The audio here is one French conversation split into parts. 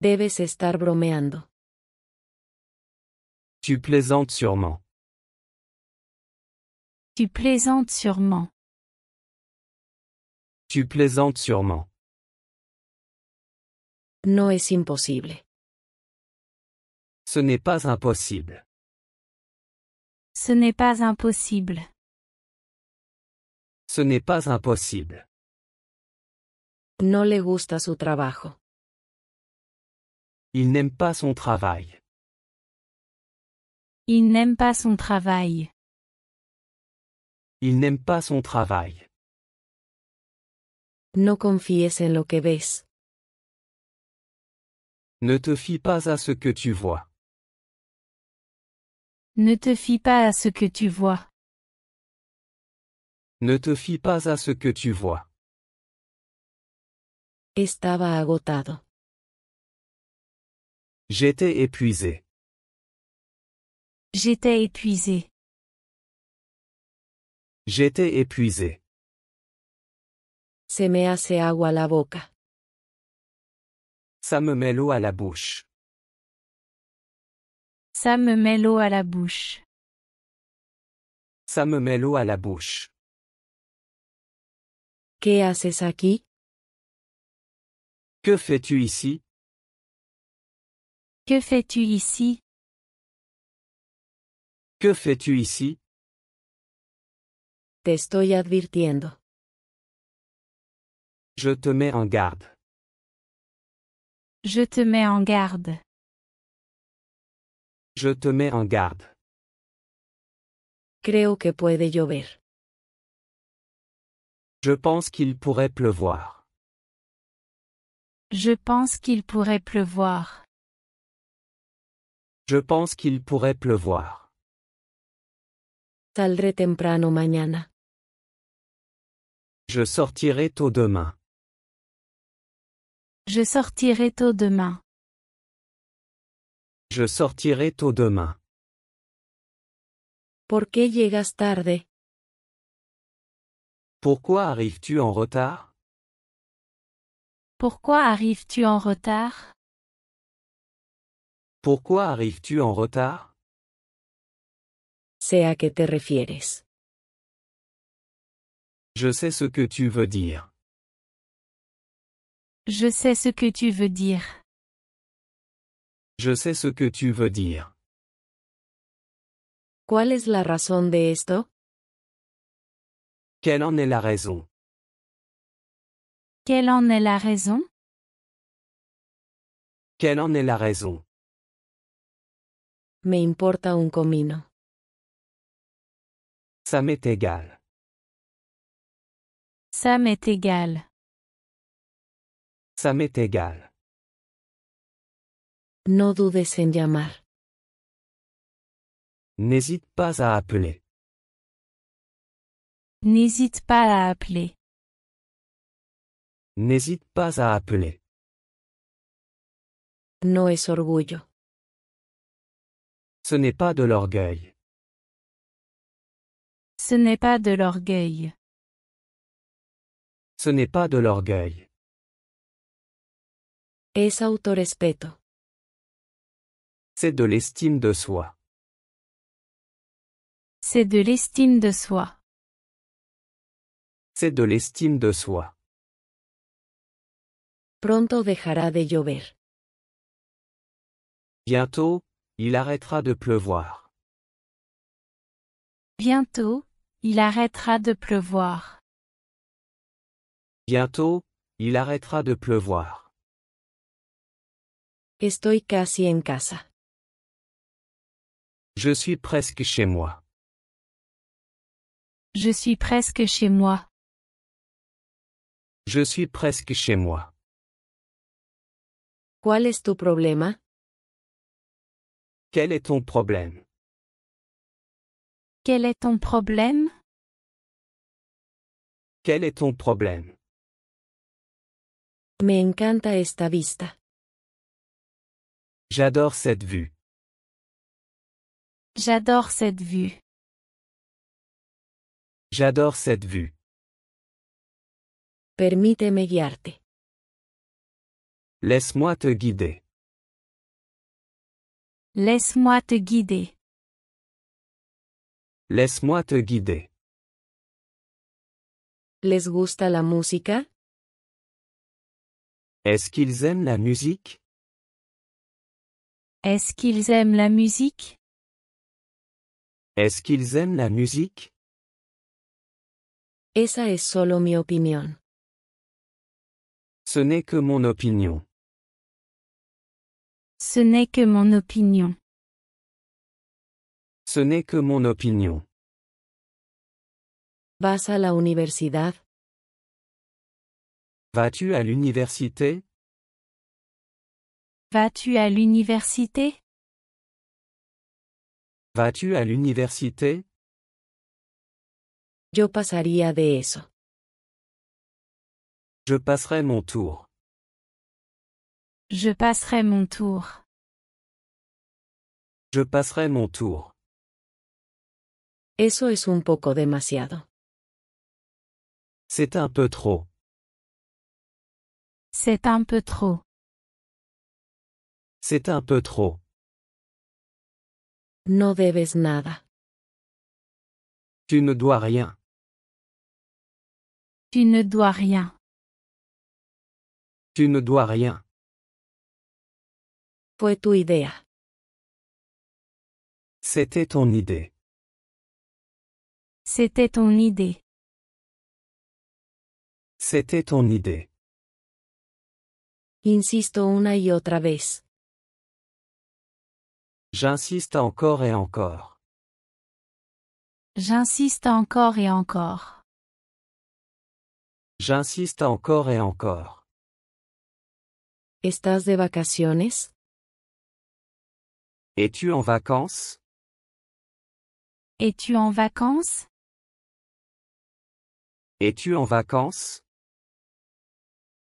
Debes estar bromeando. Tu plaisantes sûrement. Tu plaisantes sûrement. Tu plaisantes sûrement. No es imposible. Ce n'est pas impossible. Ce n'est pas impossible. Ce n'est pas impossible. No le gusta su trabajo. Il n'aime pas son travail. Il n'aime pas son travail. Il n'aime pas son travail. No confíes en lo que ves. Ne te fie pas à ce que tu vois. Ne te fie pas à ce que tu vois. Ne te fie pas à ce que tu vois. Estaba agotado. J'étais épuisé. J'étais épuisé. J'étais épuisé. Se me hace agua la boca. Ça me met l'eau à la bouche. Ça me met l'eau à la bouche. Ça me met l'eau à la bouche. ¿Qué haces aquí? Que fais-tu ici? Que fais-tu ici? Que fais-tu ici? Te estoy advirtiendo. Je te mets en garde. Je te mets en garde. Je te mets en garde. Creo que puede llover. Je pense qu'il pourrait pleuvoir. Je pense qu'il pourrait pleuvoir. Je pense qu'il pourrait pleuvoir. Saldré temprano mañana. Je sortirai tôt demain. Je sortirai tôt demain. Je sortirai tôt demain. ¿Por qué llegas tarde? Pourquoi arrives-tu en retard? Pourquoi arrives-tu en retard? Pourquoi arrives-tu en retard? Sé a qué te refieres. Je sais ce que tu veux dire. Je sais ce que tu veux dire. Je sais ce que tu veux dire. ¿Cuál es la razón de esto? Quelle en est la raison? Quelle en est la raison? Quelle en est la raison? Me importa un comino. Ça m'est égal. Ça m'est égal. Ça m'est égal. No dudes en llamar. N'hésite pas à appeler. N'hésite pas à appeler. N'hésite pas à appeler. No es orgullo. Ce n'est pas de l'orgueil. Ce n'est pas de l'orgueil. Ce n'est pas de l'orgueil. Es autorrespeto. C'est de l'estime de soi. C'est de l'estime de soi. C'est de l'estime de soi. Pronto dejará de llover. Bientôt, il arrêtera de pleuvoir. Bientôt, il arrêtera de pleuvoir. Bientôt, il arrêtera de pleuvoir. Estoy casi en casa. Je suis presque chez moi. Je suis presque chez moi. Je suis presque chez moi. ¿Cuál es tu problema? Quel est ton problème? Quel est ton problème? Quel est ton problème? Me encanta esta vista. J'adore cette vue. J'adore cette vue. J'adore cette vue. Permíteme guiarte. Laisse-moi te guider. Laisse-moi te guider. Laisse-moi te guider. ¿Les gusta la música? Est-ce qu'ils aiment la musique? Est-ce qu'ils aiment la musique? Est-ce qu'ils aiment la musique? Esa es solo mi opinión. Ce n'est que mon opinion. Ce n'est que mon opinion. Ce n'est que mon opinion. ¿Vas a la universidad? Vas-tu à l'université? Vas-tu à l'université? Vas-tu à l'université? Yo pasaría de eso. Je passerai mon tour. Je passerai mon tour. Je passerai mon tour. Eso es un poco demasiado. C'est un peu trop. C'est un peu trop. C'est un peu trop. No debes nada. Tu ne dois rien. Tu ne dois rien. Tu ne dois rien. Fue tu idea. C'était ton idée. C'était ton idée. C'était ton idée. Insisto una y otra vez. J'insiste encore et encore. J'insiste encore et encore. J'insiste encore et encore. ¿Estás de vacaciones? Es-tu en vacances? Es-tu en vacances? Es-tu en vacances?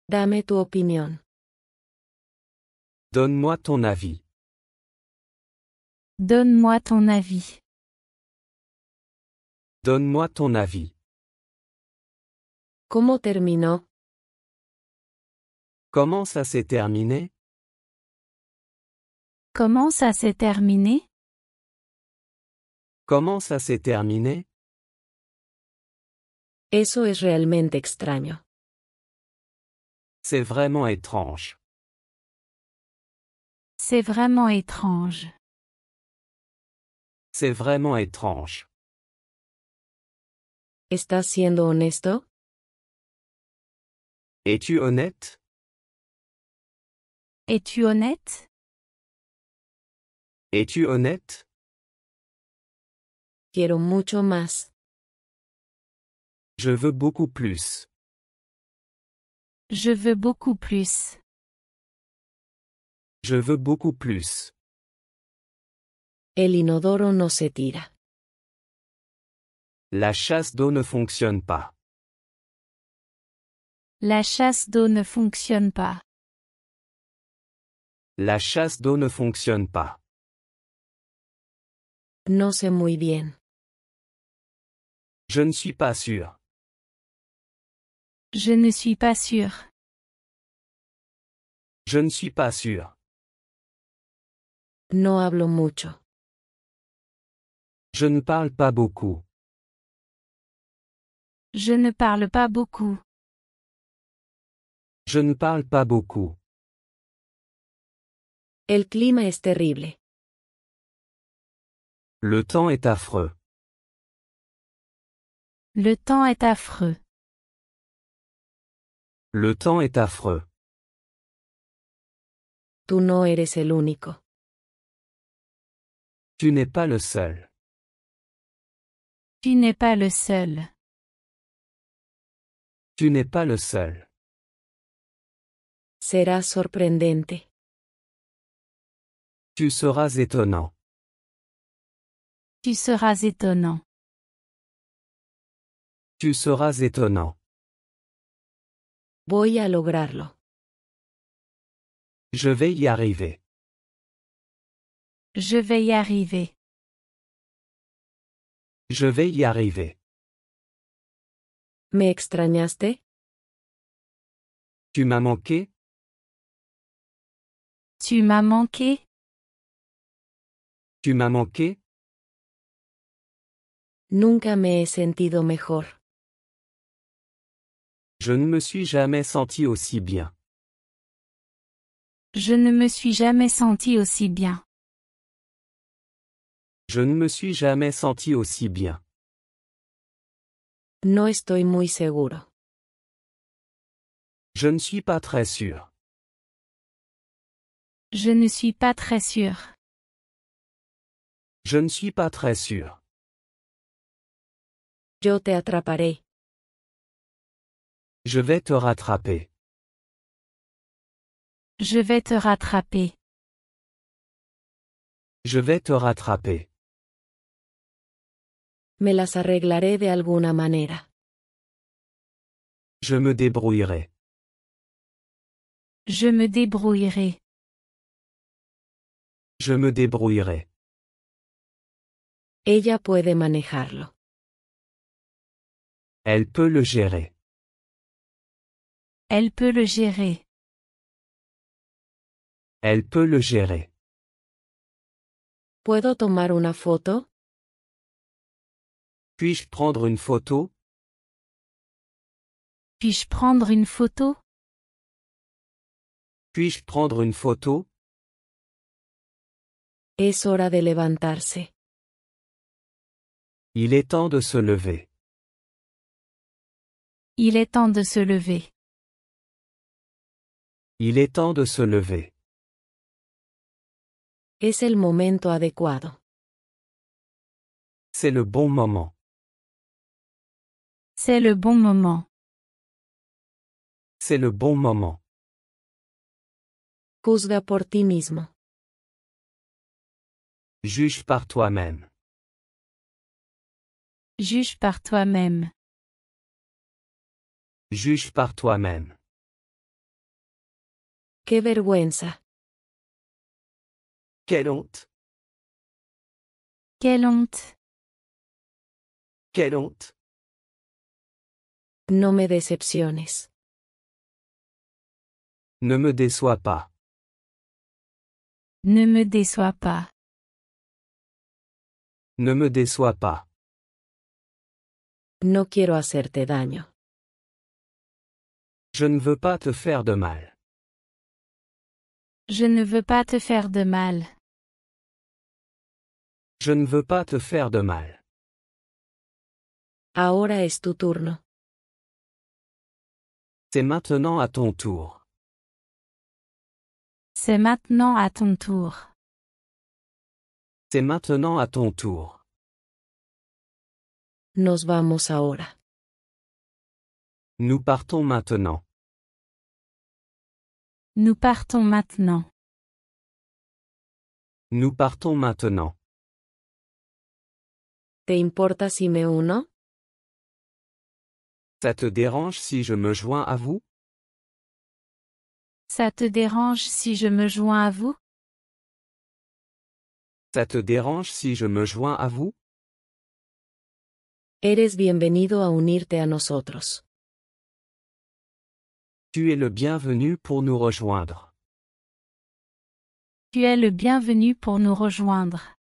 Dame tu opinión. Donne-moi ton avis. Donne-moi ton avis. Donne-moi ton avis. ¿Cómo terminó? Comment ça s'est terminé? Comment ça s'est terminé? Comment ça s'est terminé? Eso es realmente extraño. C'est vraiment étrange. C'est vraiment étrange. C'est vraiment étrange. ¿Estás siendo honesto? Es-tu honnête? Es-tu honnête? Es-tu honnête? Quiero mucho más. Je veux beaucoup plus. Je veux beaucoup plus. Je veux beaucoup plus. El inodoro no se tira. La chasse d'eau ne fonctionne pas. La chasse d'eau ne fonctionne pas. La chasse d'eau ne fonctionne pas. No sé muy bien. Je ne suis pas sûr. Je ne suis pas sûr. Je ne suis pas sûr. No hablo mucho. Je ne parle pas beaucoup. Je ne parle pas beaucoup. Je ne parle pas beaucoup. El clima es terrible. Le temps est affreux. Le temps est affreux. Le temps est affreux. Tú no eres el único. Tu n'es pas le seul. Tu n'es pas le seul. Tu n'es pas le seul. Será sorprendente. Tu seras étonnant. Tu seras étonnant. Tu seras étonnant. Voy a lograrlo. Je vais y arriver. Je vais y arriver. Je vais y arriver. ¿Me extrañaste? Tu m'as manqué? Tu m'as manqué? Tu m'as manqué? Nunca me he sentido mejor. Je ne me suis jamais senti aussi bien. Je ne me suis jamais senti aussi bien. Je ne me suis jamais senti aussi bien. No estoy muy seguro. Je ne suis pas très sûr. Je ne suis pas très sûr. Je ne suis pas très sûr. Yo te atraparé. Je vais te rattraper. Je vais te rattraper. Je vais te rattraper. Me las arreglaré de alguna manera. Je me débrouillerai. Je me débrouillerai. Je me débrouillerai. Ella puede manejarlo. Elle peut le gérer. Elle peut le gérer. Elle peut le gérer. ¿Puedo tomar una foto? Puis-je prendre une photo? Puis-je prendre une photo? Puis-je prendre une photo? Es hora de levantarse. Il est temps de se lever. Il est temps de se lever. Il est temps de se lever. Es el momento adecuado. C'est le bon moment. C'est le bon moment. C'est le bon moment. Juzga por ti mismo. Juge par toi-même. Juge par toi-même. Juge par toi-même. ¡Qué vergüenza! Quelle honte! Quelle honte! Quelle honte! No me decepciones. Ne me déçois pas. Ne me déçois pas. Ne me déçois pas. No quiero hacerte daño. Je ne veux pas te faire de mal. Je ne veux pas te faire de mal. Je ne veux pas te faire de mal. Ahora es tu turno. C'est maintenant à ton tour. C'est maintenant à ton tour. C'est maintenant à ton tour. Nos vamos ahora. Nous partons maintenant. Nous partons maintenant. Nous partons maintenant. ¿Te importa si me uno? Ça te dérange si je me joins à vous? Ça te dérange si je me joins à vous? Ça te dérange si je me joins à vous? Eres bienvenido a unirte a nosotros. Tu es le bienvenu pour nous rejoindre. Tu es le bienvenu pour nous rejoindre.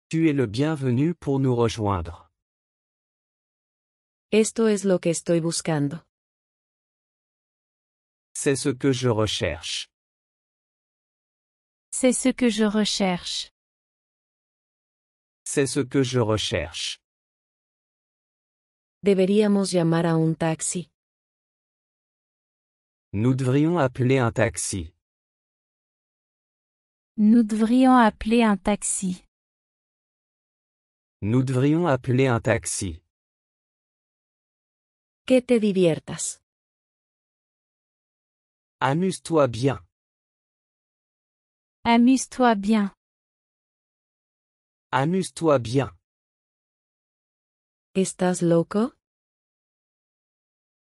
Tu es le bienvenu pour nous rejoindre. Esto es lo que estoy buscando. C'est ce que je recherche. C'est ce que je recherche. C'est ce que je recherche. Deberíamos llamar a un taxi. Nous devrions appeler un taxi. Nous devrions appeler un taxi. Nous devrions appeler un taxi. Que te diviertas. Amuse-toi bien. Amuse-toi bien. Amuse-toi bien. ¿Estás loco?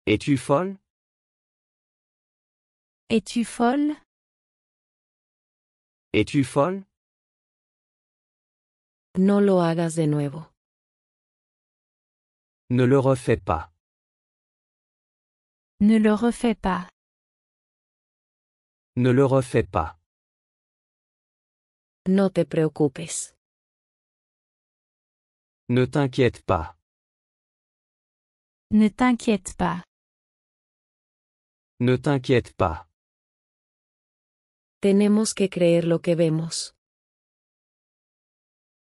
Es-tu folle? Es-tu folle? Es-tu folle? No lo hagas de nuevo. Ne le refais pas. Ne le refais pas. Ne le refais pas. No te preocupes. Ne t'inquiète pas. Ne t'inquiète pas. Ne t'inquiète pas. Tenemos que creer lo que vemos.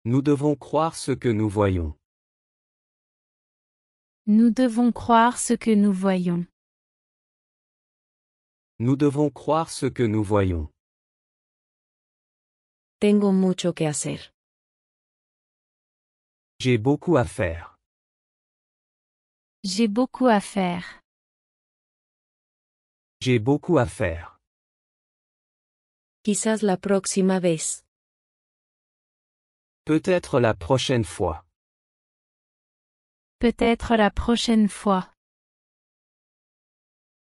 Nous devons croire ce que nous voyons. Nous devons croire ce que nous voyons. Nous devons croire ce que nous voyons. Tengo mucho que hacer. J'ai beaucoup à faire. J'ai beaucoup à faire. J'ai beaucoup à faire. Quizás la próxima vez. Peut-être la prochaine fois. Peut-être la prochaine fois.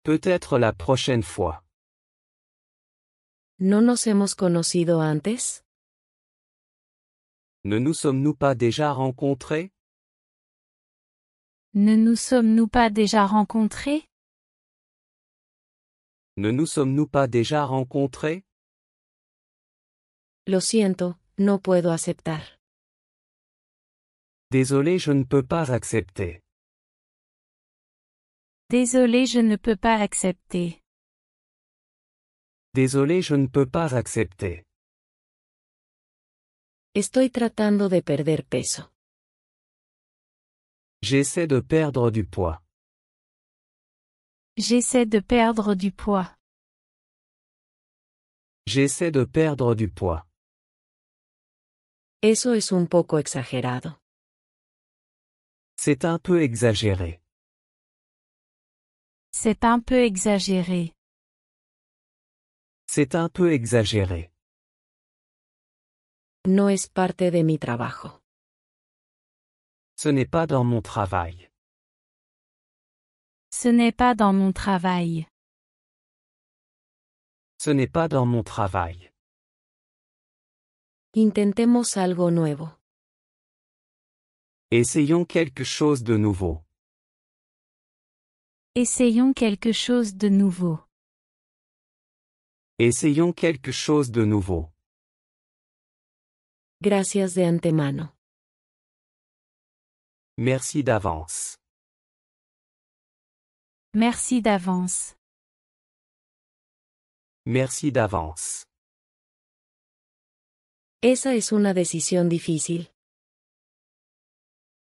Peut-être la prochaine fois. ¿No nos hemos conocido antes? Ne nous sommes-nous pas déjà rencontrés? Ne nous sommes-nous pas déjà rencontrés? Ne nous sommes-nous pas déjà rencontrés? Lo siento, no puedo aceptar. Désolé, je ne peux pas accepter. Désolé, je ne peux pas accepter. Désolé, je ne peux pas accepter. Estoy tratando de perder peso. J'essaie de perdre du poids. J'essaie de perdre du poids. J'essaie de perdre du poids. Eso es un poco exagerado. C'est un peu exagéré. C'est un peu exagéré. C'est un peu exagéré. No es parte de mi trabajo. Ce n'est pas dans mon travail. Ce n'est pas dans mon travail. Ce n'est pas dans mon travail. Intentemos algo nuevo. Essayons quelque chose de nouveau. Essayons quelque chose de nouveau. Essayons quelque chose de nouveau. Gracias de antemano. Merci d'avance. Merci d'avance. Merci d'avance. Esa es una decisión difícil.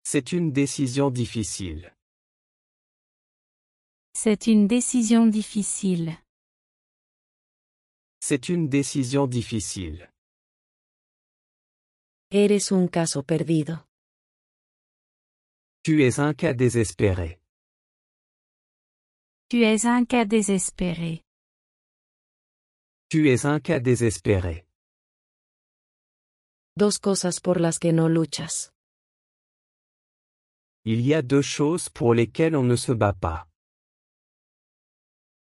C'est une décision difficile. C'est une décision difficile. C'est une décision difficile. Eres un caso perdido. Tu es un cas désespéré. Tu es un cas désespéré. Tu es un cas désespéré. Dos cosas por las que no luchas. Il y a deux choses pour lesquelles on ne se bat pas.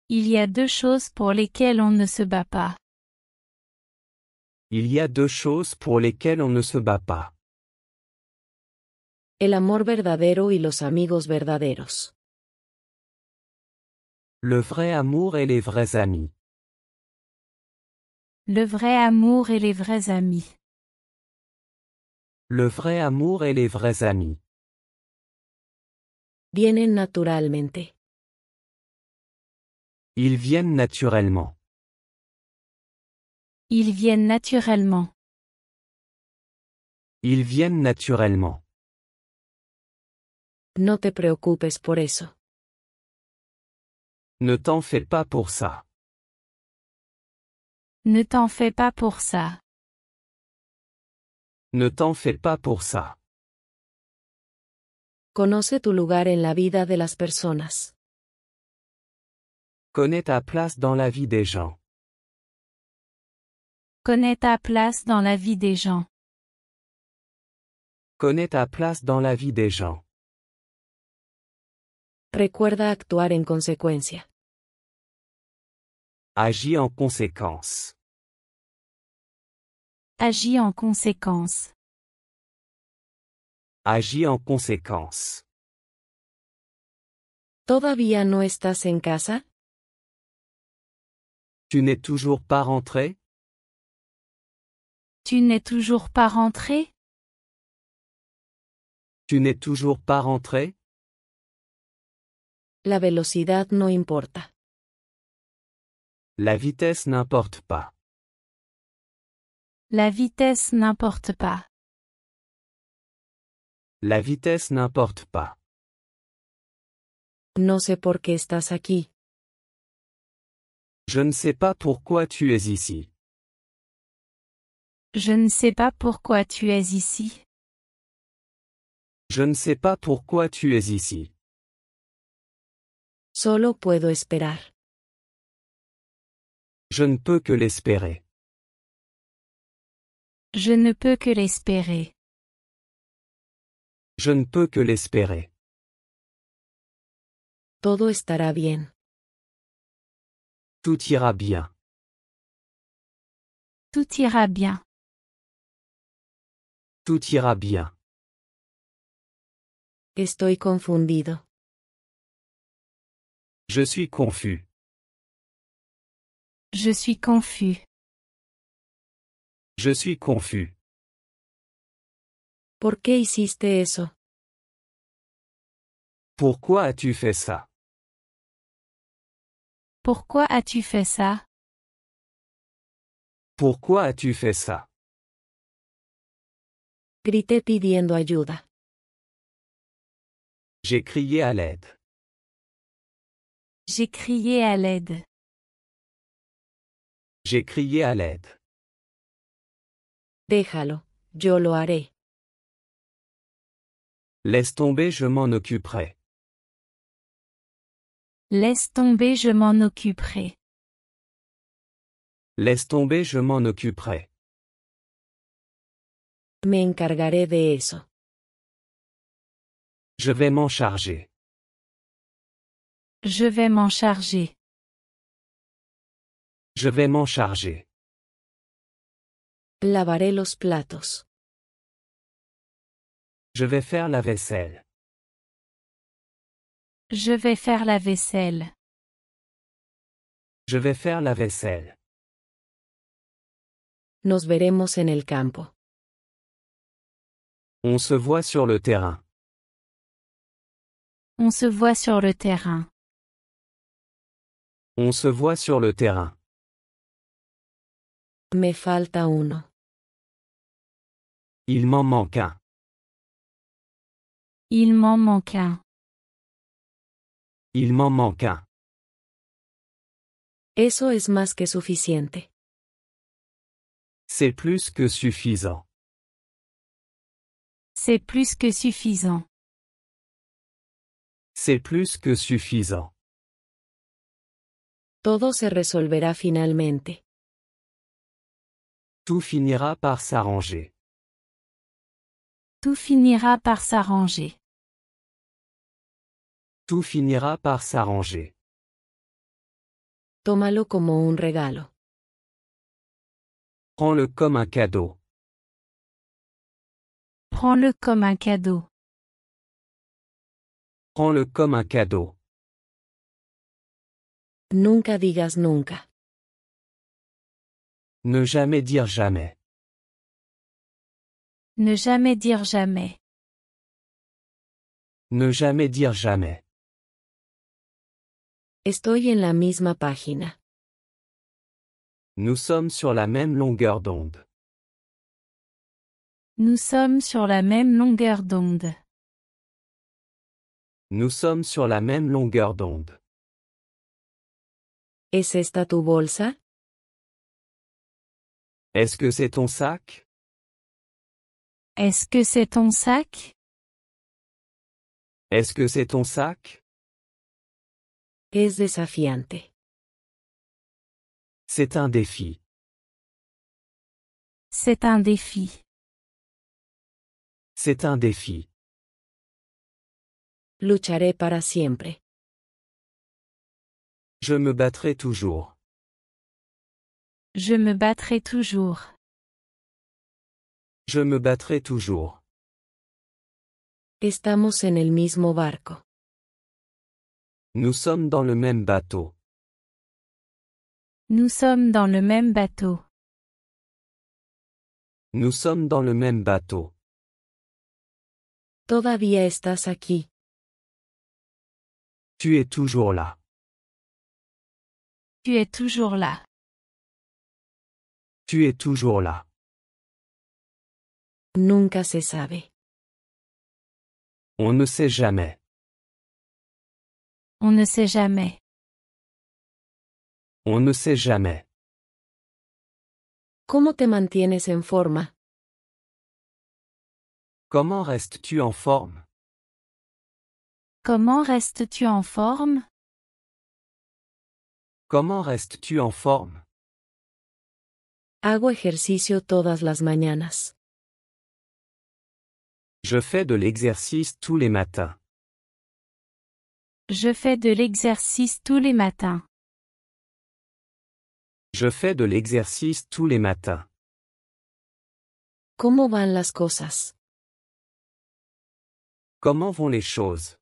Il y a deux choses pour lesquelles on ne se bat pas. Il y a deux choses pour lesquelles on ne se bat pas. El amor verdadero y los amigos verdaderos. Le vrai amour et les vrais amis. Le vrai amour et les vrais amis. Le vrai amour et les vrais amis. Vienen naturalmente. Ils viennent naturellement. Ils viennent naturellement. Ils viennent naturellement. No te preocupes por eso. Ne t'en fais pas pour ça. Ne t'en fais pas pour ça. Ne t'en fais pas pour ça. Conoce tu lugar en la vida de las personas. Connais ta place dans la vie des gens. Connais ta place dans la vie des gens. Connais ta place dans la vie des gens. Recuerda actuar en consecuencia. Agis en conséquence. Agis en conséquence. Agis en conséquence. ¿Todavía no estás en casa? Tu n'es toujours pas rentré? Tu n'es toujours pas rentré? Tu n'es toujours pas rentré? La velocidad no importa. La vitesse n'importe pas. La vitesse n'importe pas. La vitesse n'importe pas. No sé por qué estás aquí. Je ne sais pas pourquoi tu es ici. Je ne sais pas pourquoi tu es ici. Je ne sais pas pourquoi tu es ici. Solo puedo esperar. Je ne peux que l'espérer. Je ne peux que l'espérer. Je ne peux que l'espérer. Todo estará bien. Tout ira bien. Tout ira bien. Tout ira bien. Estoy confundido. Je suis confus. Je suis confus. Je suis confus. ¿Por qué hiciste eso? Pourquoi as-tu fait ça? Pourquoi as-tu fait ça? Pourquoi as-tu fait ça? Grité pidiendo ayuda. J'ai crié à l'aide. J'ai crié à l'aide. J'ai crié à l'aide. Déjalo, yo lo haré. Laisse tomber, je m'en occuperai. Laisse tomber, je m'en occuperai. Laisse tomber, je m'en occuperai. Me encargaré de eso. Je vais m'en charger. Je vais m'en charger. Je vais m'en charger. Lavaré los platos. Je vais faire la vaisselle. Je vais faire la vaisselle. Je vais faire la vaisselle. Nos veremos en el campo. On se voit sur le terrain. On se voit sur le terrain. On se voit sur le terrain. Me falta uno. Il m'en manque un. Il m'en manque un. Il m'en manque un. Eso es más que suficiente. C'est plus que suffisant. C'est plus que suffisant. C'est plus que suffisant. Todo se resolverá finalmente. Tout finira par s'arranger. Tout finira par s'arranger. Tout finira par s'arranger. Tómalo como un regalo. Prends-le comme un cadeau. Prends-le comme un cadeau. Prends-le comme un cadeau. Nunca digas nunca. Ne jamais dire jamais. Ne jamais dire jamais. Ne jamais dire jamais. Estoy en la misma página. Nous sommes sur la même longueur d'onde. Nous sommes sur la même longueur d'onde. Nous sommes sur la même longueur d'onde. ¿Es esta tu bolsa? Est-ce que c'est ton sac? Est-ce que c'est ton sac? Est-ce que c'est ton sac? Es desafiante. C'est un défi. C'est un défi. C'est un défi. Lucharé para siempre. Je me battrai toujours. Je me battrai toujours. Je me battrai toujours. Estamos en el mismo barco. Nous sommes dans le même bateau. Nous sommes dans le même bateau. Nous sommes dans le même bateau. Todavía estás aquí. Tu es toujours là. Tu es toujours là. Tu es toujours là. Nunca se sabe. On ne sait jamais. On ne sait jamais. On ne sait jamais. ¿Cómo te mantienes en forma? Comment restes-tu en forme? Comment restes-tu en forme? Comment restes-tu en forme? Hago ejercicio todas las mañanas. Je fais de l'exercice tous les matins. Je fais de l'exercice tous les matins. Je fais de l'exercice tous les matins. ¿Cómo van las cosas? Comment vont les choses?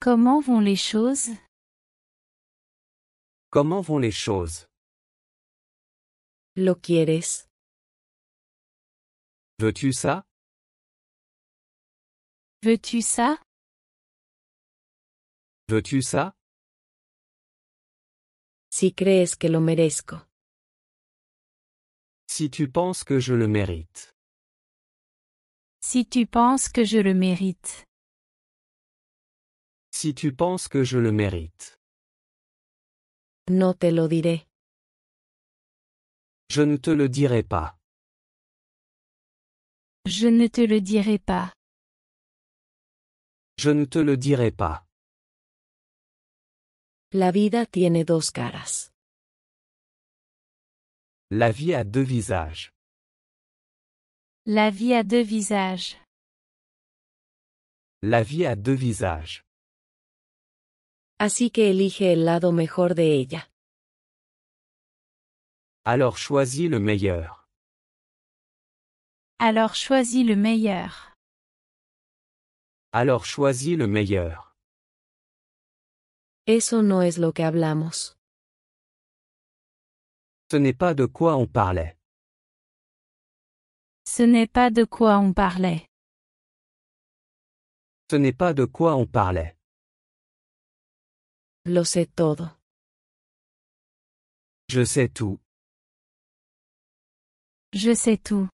Comment vont les choses? Comment vont les choses? ¿Lo quieres? Veux-tu ça? Veux-tu ça? Veux-tu ça? Si crees que lo merezco. Si tu penses que je le mérite. Si tu penses que je le mérite. Si tu penses que je le mérite. No te lo diré. Je ne te le dirai pas. Je ne te le dirai pas. Je ne te le dirai pas. La vida tiene dos caras. La vie a deux visages. La vie a deux visages. La vie a deux visages. Así que elige el lado mejor de ella. Alors choisis le meilleur. Alors choisis le meilleur. Alors choisis le meilleur. Eso no es lo que hablamos. Ce n'est pas de quoi on parlait. Ce n'est pas de quoi on parlait. Ce n'est pas de quoi on parlait. Lo sé todo. Je sais tout. Je sais tout.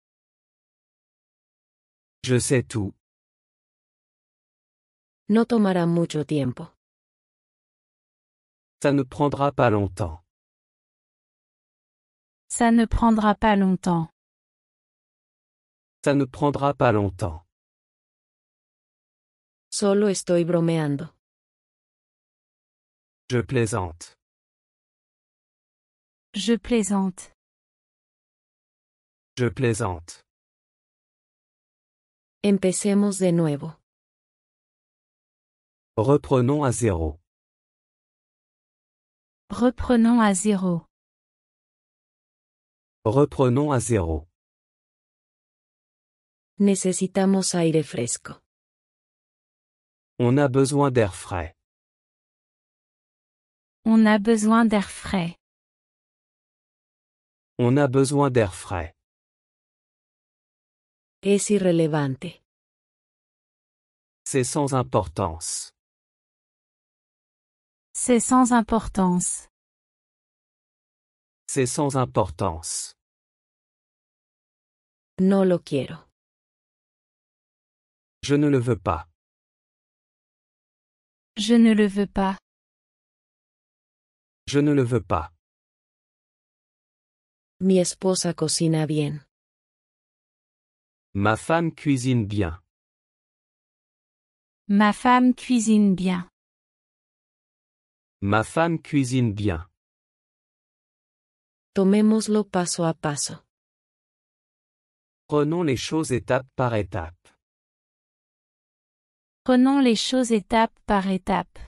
Je sais tout. No tomará mucho tiempo. Ça ne prendra pas longtemps. Ça ne prendra pas longtemps. Ça ne prendra pas longtemps. Solo estoy bromeando. Je plaisante. Je plaisante. Je plaisante. Empecemos de nuevo. Reprenons à zéro. Reprenons à zéro. Reprenons à zéro. Necesitamos aire fresco. On a besoin d'air frais. On a besoin d'air frais. On a besoin d'air frais. Es irrelevante. C'est sans importance. C'est sans importance. C'est sans importance. No lo quiero. Je ne le veux pas. Je ne le veux pas. Je ne le veux pas. Mi esposa cocina bien. Ma femme cuisine bien. Ma femme cuisine bien. Ma femme cuisine bien. Tomémoslo paso a paso. Prenons les choses étape par étape. Prenons les choses étape par étape.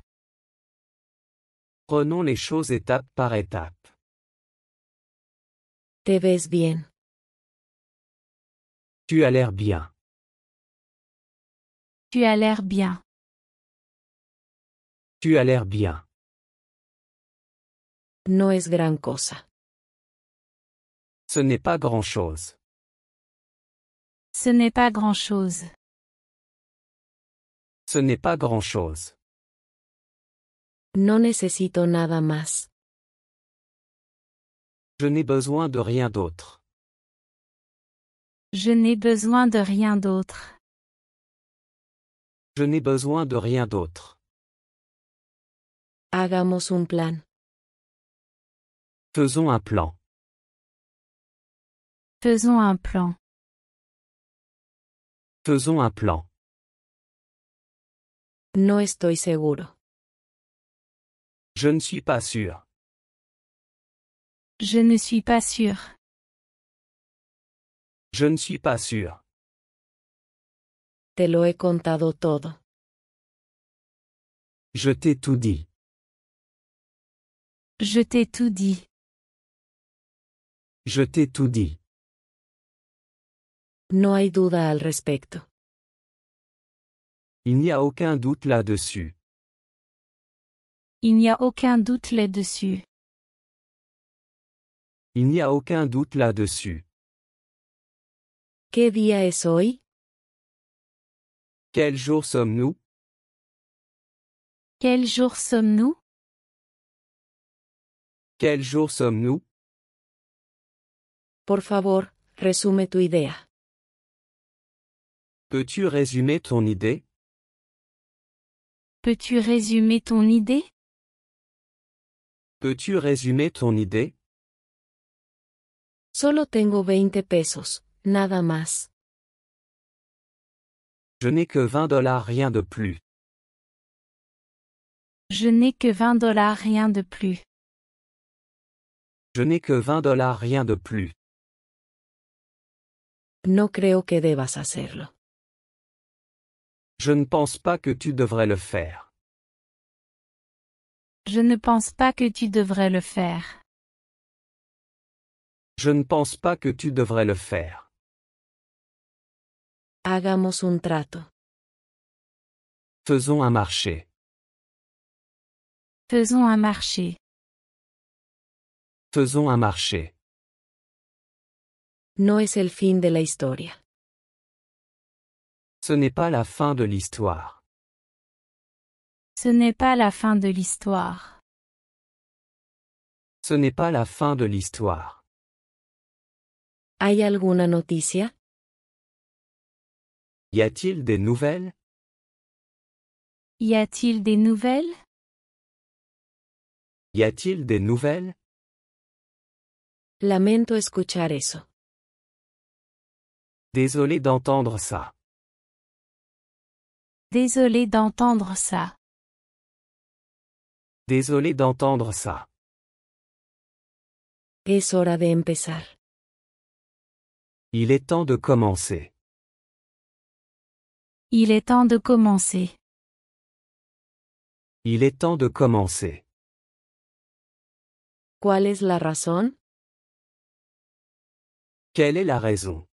Prenons les choses étape par étape. Te ves bien. Tu as l'air bien. Tu as l'air bien. Tu as l'air bien. No es gran cosa. Ce n'est pas grand-chose. Ce n'est pas grand-chose. Ce n'est pas grand-chose. No necesito nada más. Je n'ai besoin de rien d'autre. Je n'ai besoin de rien d'autre. Je n'ai besoin de rien d'autre. Hagamos un plan. Faisons un plan. Faisons un plan. Faisons un plan. No estoy seguro. Je ne suis pas sûr. Je ne suis pas sûr. Je ne suis pas sûr. Te lo he contado todo. Je t'ai tout dit. Je t'ai tout dit. Je t'ai tout dit. No hay duda al respecto. Il n'y a aucun doute là-dessus. Il n'y a aucun doute là-dessus. Il n'y a aucun doute là-dessus. ¿Qué día es hoy? Quel jour sommes-nous? Quel jour sommes-nous? Quel jour sommes-nous? Por favor, resume tu idea. Peux-tu résumer ton idée? Peux-tu résumer ton idée? Peux-tu résumer ton idée? Solo tengo 20 pesos, nada más. Je n'ai que $20, rien de plus. Je n'ai que $20, rien de plus. Je n'ai que $20, rien de plus. No creo que debas hacerlo. Je ne pense pas que tu devrais le faire. Je ne pense pas que tu devrais le faire. Je ne pense pas que tu devrais le faire. Hagamos un trato. Faisons un marché. Faisons un marché. Faisons un marché. No es el fin de la historia. Ce n'est pas la fin de l'histoire. Ce n'est pas la fin de l'histoire. Ce n'est pas la fin de l'histoire. ¿Hay alguna noticia? Y a-t-il des nouvelles? Y a-t-il des nouvelles? Y a-t-il des nouvelles? Lamento escuchar eso. Désolé d'entendre ça. Désolé d'entendre ça. Désolé d'entendre ça. Es hora de empezar. Il est temps de commencer. Il est temps de commencer. Il est temps de commencer. ¿Cuál es la razón? Quelle est la raison?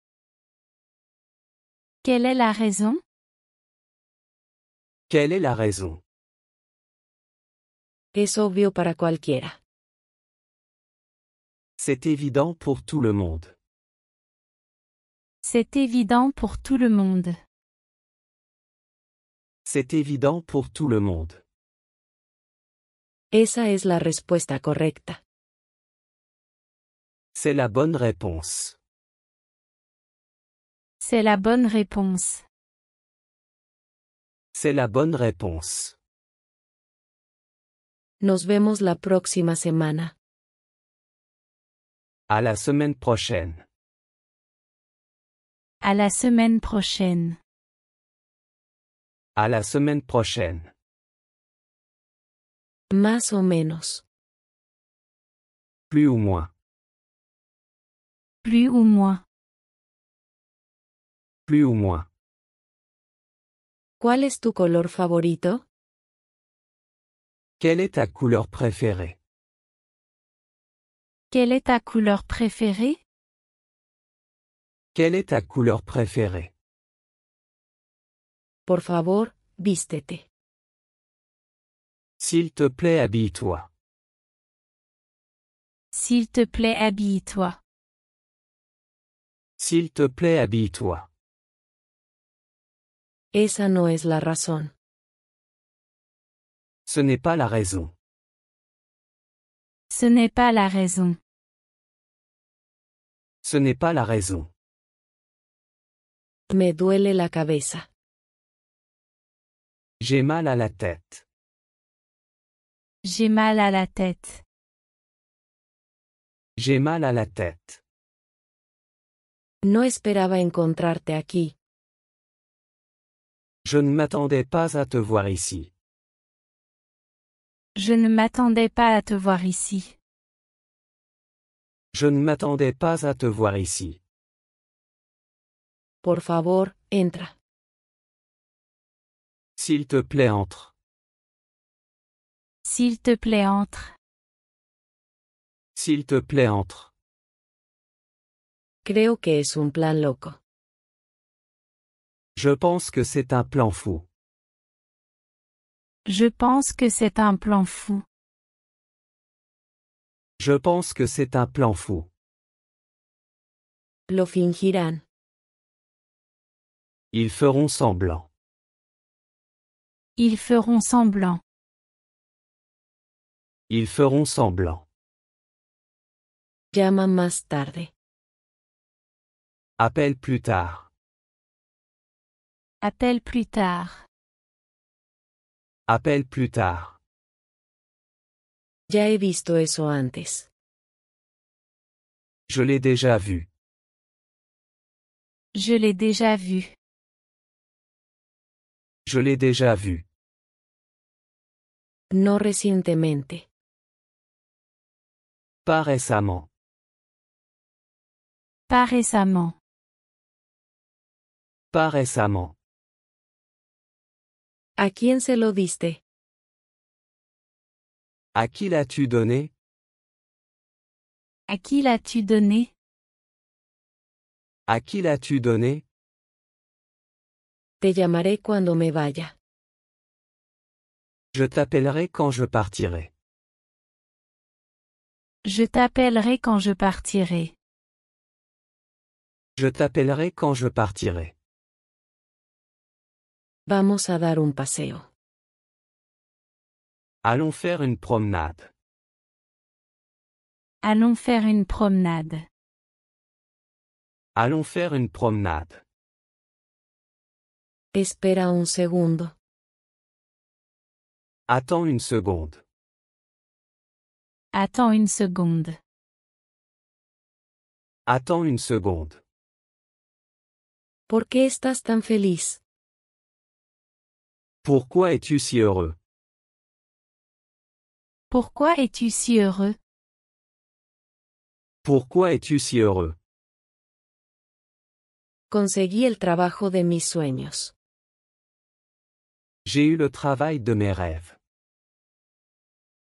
Quelle est la raison? Quelle est la raison? Es obvio para cualquiera. C'est évident pour tout le monde. C'est évident pour tout le monde. C'est évident pour tout le monde. Esa es la respuesta correcta. C'est la bonne réponse. C'est la bonne réponse. C'est la bonne réponse. Nos vemos la próxima semana. À la semaine prochaine. À la semaine prochaine. À la semaine prochaine. Más o menos. Plus ou moins. Plus ou moins. Plus ou moins. ¿Cuál es tu color favorito? Quelle est ta couleur préférée? Quelle est ta couleur préférée? Quelle est ta couleur préférée? Por favor, vístete. S'il te plaît, habille-toi. S'il te plaît, habille-toi. S'il te plaît, habille-toi. Esa no es la razón. Ce n'est pas la raison. Ce n'est pas la raison. Ce n'est pas la raison. Me duele la cabeza. J'ai mal à la tête. J'ai mal à la tête. J'ai mal à la tête. No esperaba encontrarte aquí. Je ne m'attendais pas à te voir ici. Je ne m'attendais pas à te voir ici. Je ne m'attendais pas à te voir ici. Por favor, entra. S'il te plaît, entre. S'il te plaît, entre. S'il te plaît, entre. Creo que es un plan loco. Je pense que c'est un plan fou. Je pense que c'est un plan fou. Je pense que c'est un plan fou. Lo fingirán. Ils feront semblant. Ils feront semblant. Ils feront semblant. Llama más tarde. Appelle plus tard. Appelle plus tard. Appelle plus tard. Ya he visto eso antes. Je l'ai déjà vu. Je l'ai déjà vu. Je l'ai déjà vu. No recientemente. Pas récemment. Pas récemment. Pas récemment. ¿A quién se lo diste? À qui l'as-tu donné? À qui l'as-tu donné? À qui l'as-tu donné? Te llamaré cuando me vaya. Je t'appellerai quand je partirai. Je t'appellerai quand je partirai. Je t'appellerai quand je partirai. Vamos a dar un paseo. Allons faire une promenade. Allons faire une promenade. Allons faire une promenade. Espera un segundo. Attends une seconde. Attends une seconde. Attends une seconde. ¿Por qué estás tan feliz? Pourquoi es-tu si heureux? Pourquoi es-tu si heureux? Pourquoi es-tu si heureux? Conseguí el trabajo de mis sueños. J'ai eu le travail de mes rêves.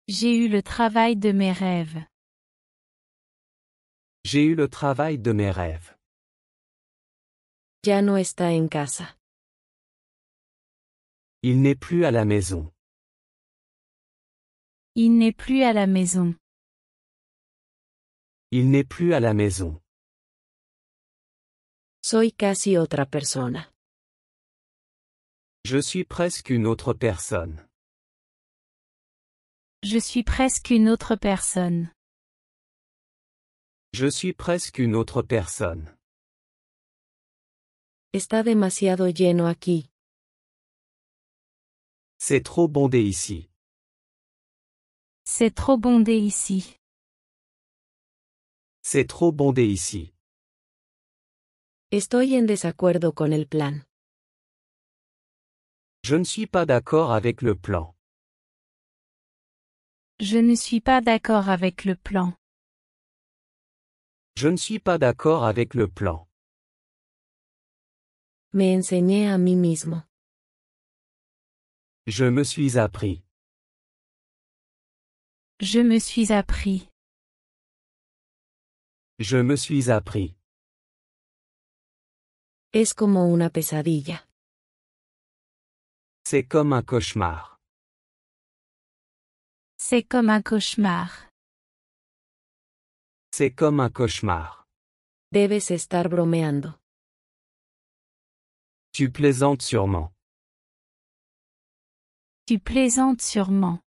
J'ai eu le travail de mes rêves. J'ai eu le travail de mes rêves. Ya no está en casa. Il n'est plus à la maison. Il n'est plus à la maison. Il n'est plus à la maison. Soy casi otra persona. Je suis presque une autre personne. Je suis presque une autre personne. Je suis presque une autre personne. Está demasiado lleno aquí. C'est trop bondé ici. C'est trop bondé ici. C'est trop bondé ici. Estoy en desacuerdo con el plan. Je ne suis pas d'accord avec le plan. Je ne suis pas d'accord avec le plan. Je ne suis pas d'accord avec le plan. Me enseñé a mí mismo. Je me suis appris. Je me suis appris. Je me suis appris. Es como una pesadilla. C'est comme un cauchemar. C'est comme un cauchemar. C'est comme un cauchemar. Debes estar bromeando. Tu plaisantes sûrement. Tu plaisantes sûrement.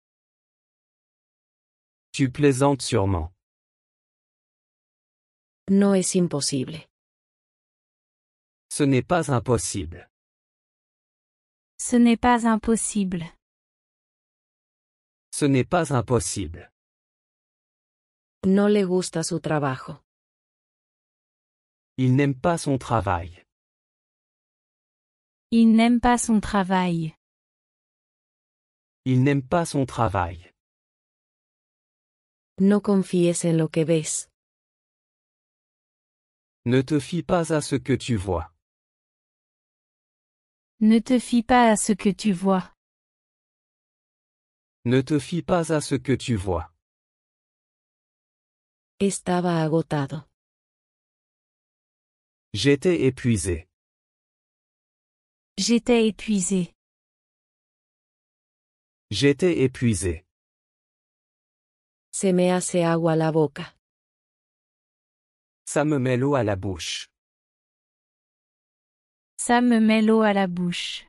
Tu plaisantes sûrement. No es imposible. Ce n'est pas impossible. Ce n'est pas impossible. Ce n'est pas impossible. No le gusta su trabajo. Il n'aime pas son travail. Il n'aime pas son travail. Il n'aime pas son travail. No confíes en lo que ves. Ne te fie pas à ce que tu vois. Ne te fie pas à ce que tu vois. Ne te fie pas à ce que tu vois. Estaba agotado. J'étais épuisé. J'étais épuisé. J'étais épuisé. Se me hace agua la boca. Ça me met l'eau à la bouche. Ça me met l'eau à la bouche.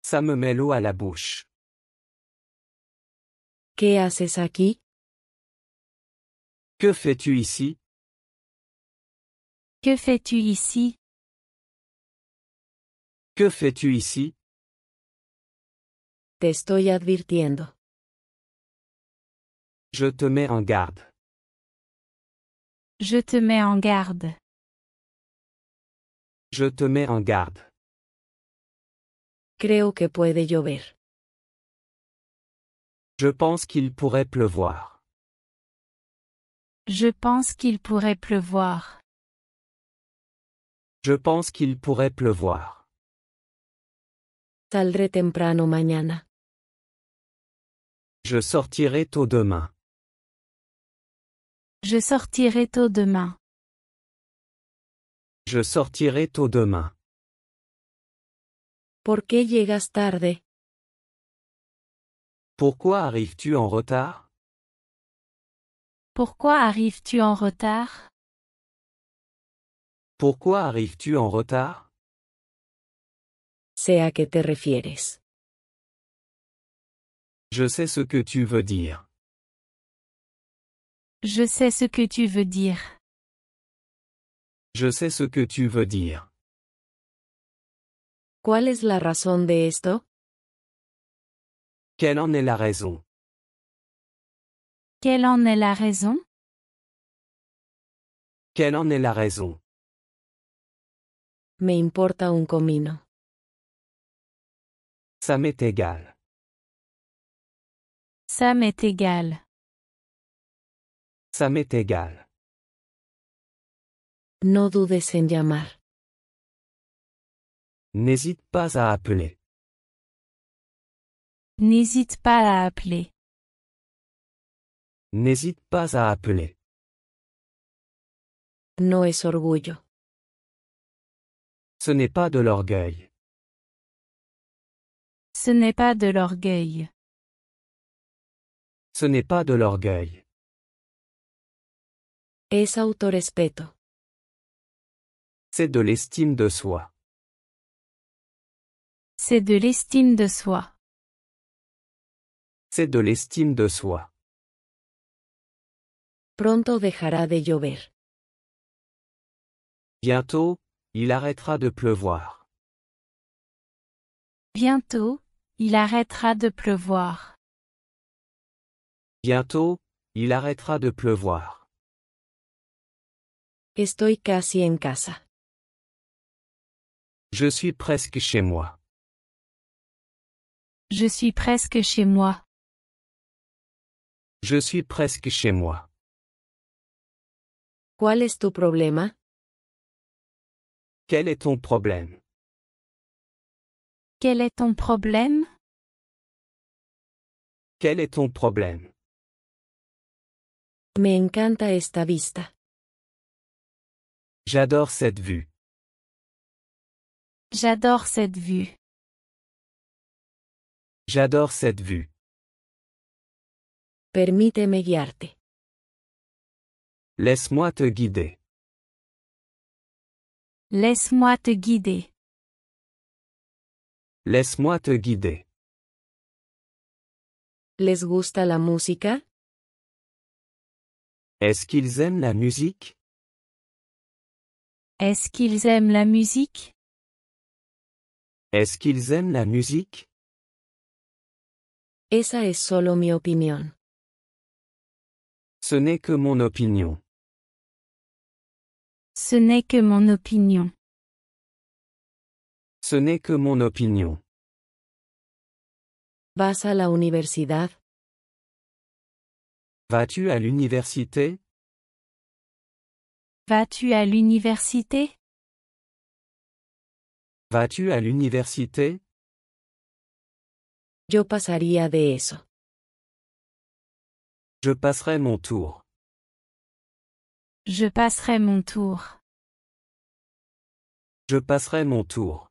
Ça me met l'eau à la bouche. ¿Qué haces aquí? Que fais-tu ici? Que fais-tu ici? Que fais-tu ici? Te estoy advirtiendo. Je te mets en garde. Je te mets en garde. Je te mets en garde. Creo que puede llover. Je pense qu'il pourrait pleuvoir. Je pense qu'il pourrait pleuvoir. Je pense qu'il pourrait pleuvoir. Saldré temprano mañana. Je sortirai tôt demain. Je sortirai tôt demain. Je sortirai tôt demain. ¿Por qué llegas tarde? Pourquoi arrives-tu en retard? Pourquoi arrives-tu en retard? Pourquoi arrives-tu en retard? Sé a qué te refieres. Je sais ce que tu veux dire. Je sais ce que tu veux dire. Je sais ce que tu veux dire. ¿Cuál es la razón de esto? Quelle en est la raison? Quelle en est la raison? Quelle en est la raison? Me importa un comino. Ça m'est égal. Ça m'est égal. Ça m'est égal. No dudes en llamar. N'hésite pas à appeler. N'hésite pas à appeler. N'hésite pas à appeler. No es orgullo. Ce n'est pas de l'orgueil. Ce n'est pas de l'orgueil. Ce n'est pas de l'orgueil. Es autorrespeto. C'est de l'estime de soi. C'est de l'estime de soi. C'est de l'estime de soi. Pronto dejará de llover. Bientôt, il arrêtera de pleuvoir. Bientôt, il arrêtera de pleuvoir. Bientôt, il arrêtera de pleuvoir. Estoy casi en casa. Je suis presque chez moi. Je suis presque chez moi. Je suis presque chez moi. ¿Cuál es tu problema? Quel est ton problème? Quel est ton problème? Quel est ton problème? Me encanta esta vista. J'adore cette vue. J'adore cette vue. J'adore cette vue. Permíteme guiarte. Laisse-moi te guider. Laisse-moi te guider. Laisse-moi te guider. ¿Les gusta la música? Est-ce qu'ils aiment la musique? Est-ce qu'ils aiment la musique? Est-ce qu'ils aiment la musique? Esa es solo mi opinión. Ce n'est que mon opinion. Ce n'est que mon opinion. Ce n'est que mon opinion. ¿Vas a la universidad? Vas-tu à l'université? Vas-tu à l'université? Vas-tu à l'université? Yo pasaría de eso. Je passerai mon tour. Je passerai mon tour. Je passerai mon tour.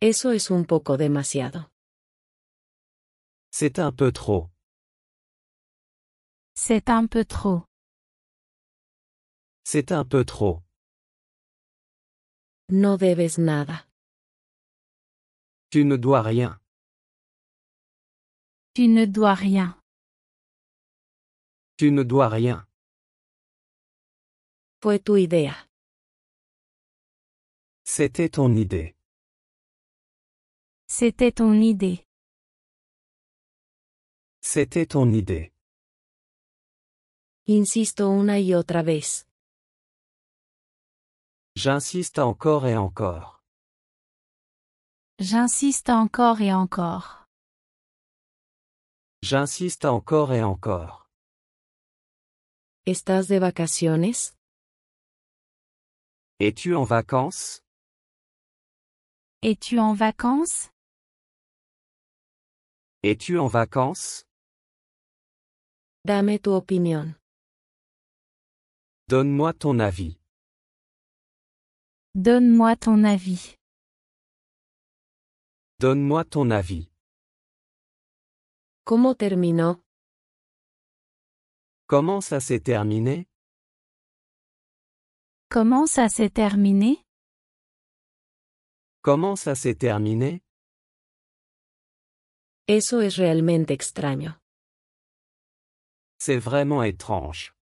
Eso es un poco demasiado. C'est un peu trop. C'est un peu trop. C'est un peu trop. No debes nada. Tu ne dois rien. Tu ne dois rien. Tu ne dois rien. Fue tu idea. C'était ton idée. C'était ton idée. C'était ton idée. Insisto una y otra vez. J'insiste encore et encore. J'insiste encore et encore. J'insiste encore et encore. ¿Estás de vacaciones? Es-tu en vacances? Es-tu en vacances? Es-tu en vacances? Dame tu opinión. Donne-moi ton avis. Donne-moi ton avis. Donne-moi ton avis. ¿Cómo terminó? Comment ça s'est terminé? Comment ça s'est terminé? Comment ça s'est terminé? Eso es realmente extraño. C'est vraiment étrange.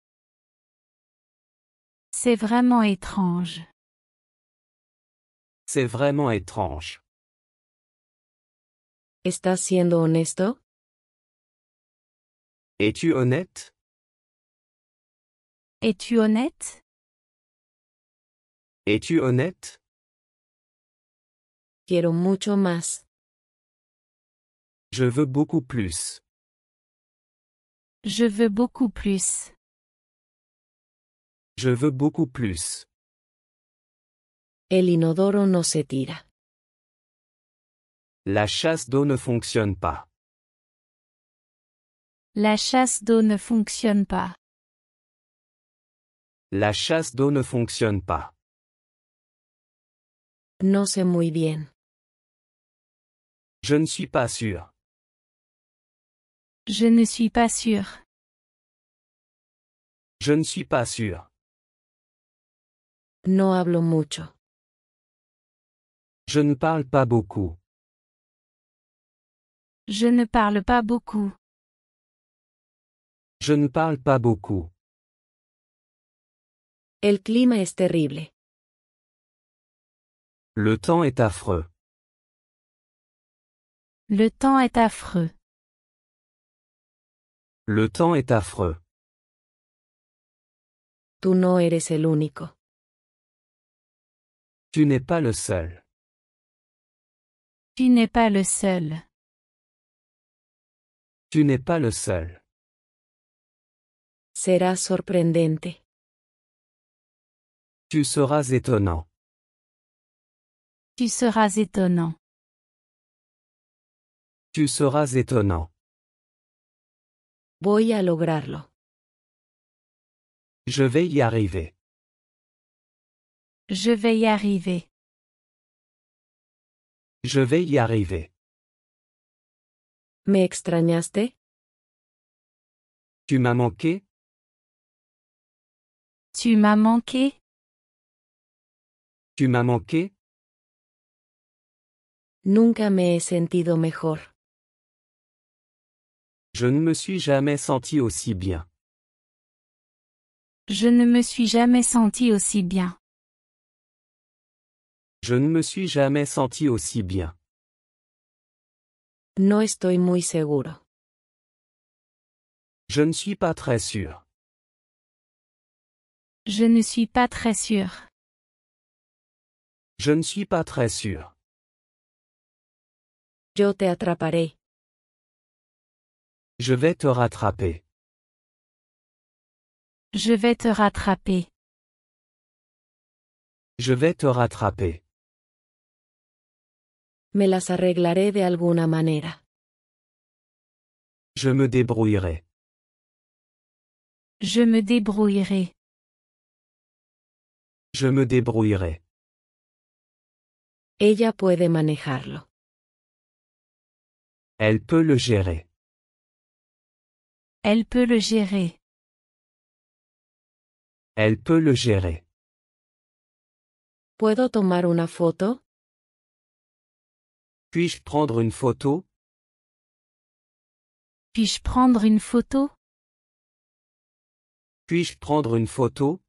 C'est vraiment étrange. C'est vraiment étrange. ¿Estás siendo honesto? Es-tu honnête? Es-tu honnête? Es-tu honnête? Quiero mucho más. Je veux beaucoup plus. Je veux beaucoup plus. Je veux beaucoup plus. El inodoro no se tira. La chasse d'eau ne fonctionne pas. La chasse d'eau ne fonctionne pas. La chasse d'eau ne fonctionne pas. No sé muy bien. Je ne suis pas sûr. Je ne suis pas sûr. Je ne suis pas sûr. No hablo mucho. Je ne parle pas beaucoup. Je ne parle pas beaucoup. Je ne parle pas beaucoup. El clima es terrible. Le temps est affreux. Le temps est affreux. Le temps est affreux. Tú no eres el único. Tu n'es pas le seul. Tu n'es pas le seul. Tu n'es pas le seul. Será sorprendente. Tu seras étonnant. Tu seras étonnant. Tu seras étonnant. Voy a lograrlo. Je vais y arriver. Je vais y arriver. Je vais y arriver. ¿Me extrañaste? Tu m'as manqué? Tu m'as manqué? Tu m'as manqué? Nunca me he sentido mejor. Je ne me suis jamais senti aussi bien. Je ne me suis jamais senti aussi bien. Je ne me suis jamais senti aussi bien. No estoy muy seguro. Je ne suis pas très sûr. Je ne suis pas très sûr. Je ne suis pas très sûr. Yo te atraparé. Je vais te rattraper. Je vais te rattraper. Je vais te rattraper. Me las arreglaré de alguna manera. Je me débrouillerai. Je me débrouillerai. Je me débrouillerai. Ella puede manejarlo. Elle peut le gérer. Elle peut le gérer. Elle peut le gérer. ¿Puedo tomar una foto? Puis-je prendre une photo? Puis-je prendre une photo? Puis-je prendre une photo?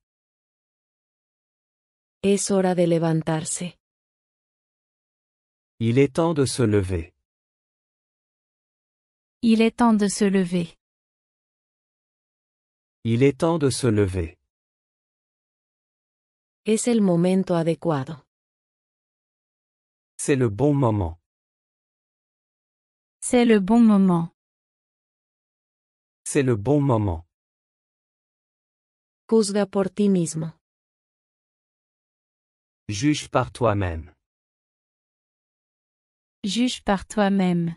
Es hora de levantarse. Il est temps de se lever. Il est temps de se lever. Il est temps de se lever. Es el momento adecuado. C'est le bon moment. C'est le bon moment. C'est le bon moment. Juzga por ti mismo. Juge par toi-même. Juge par toi-même.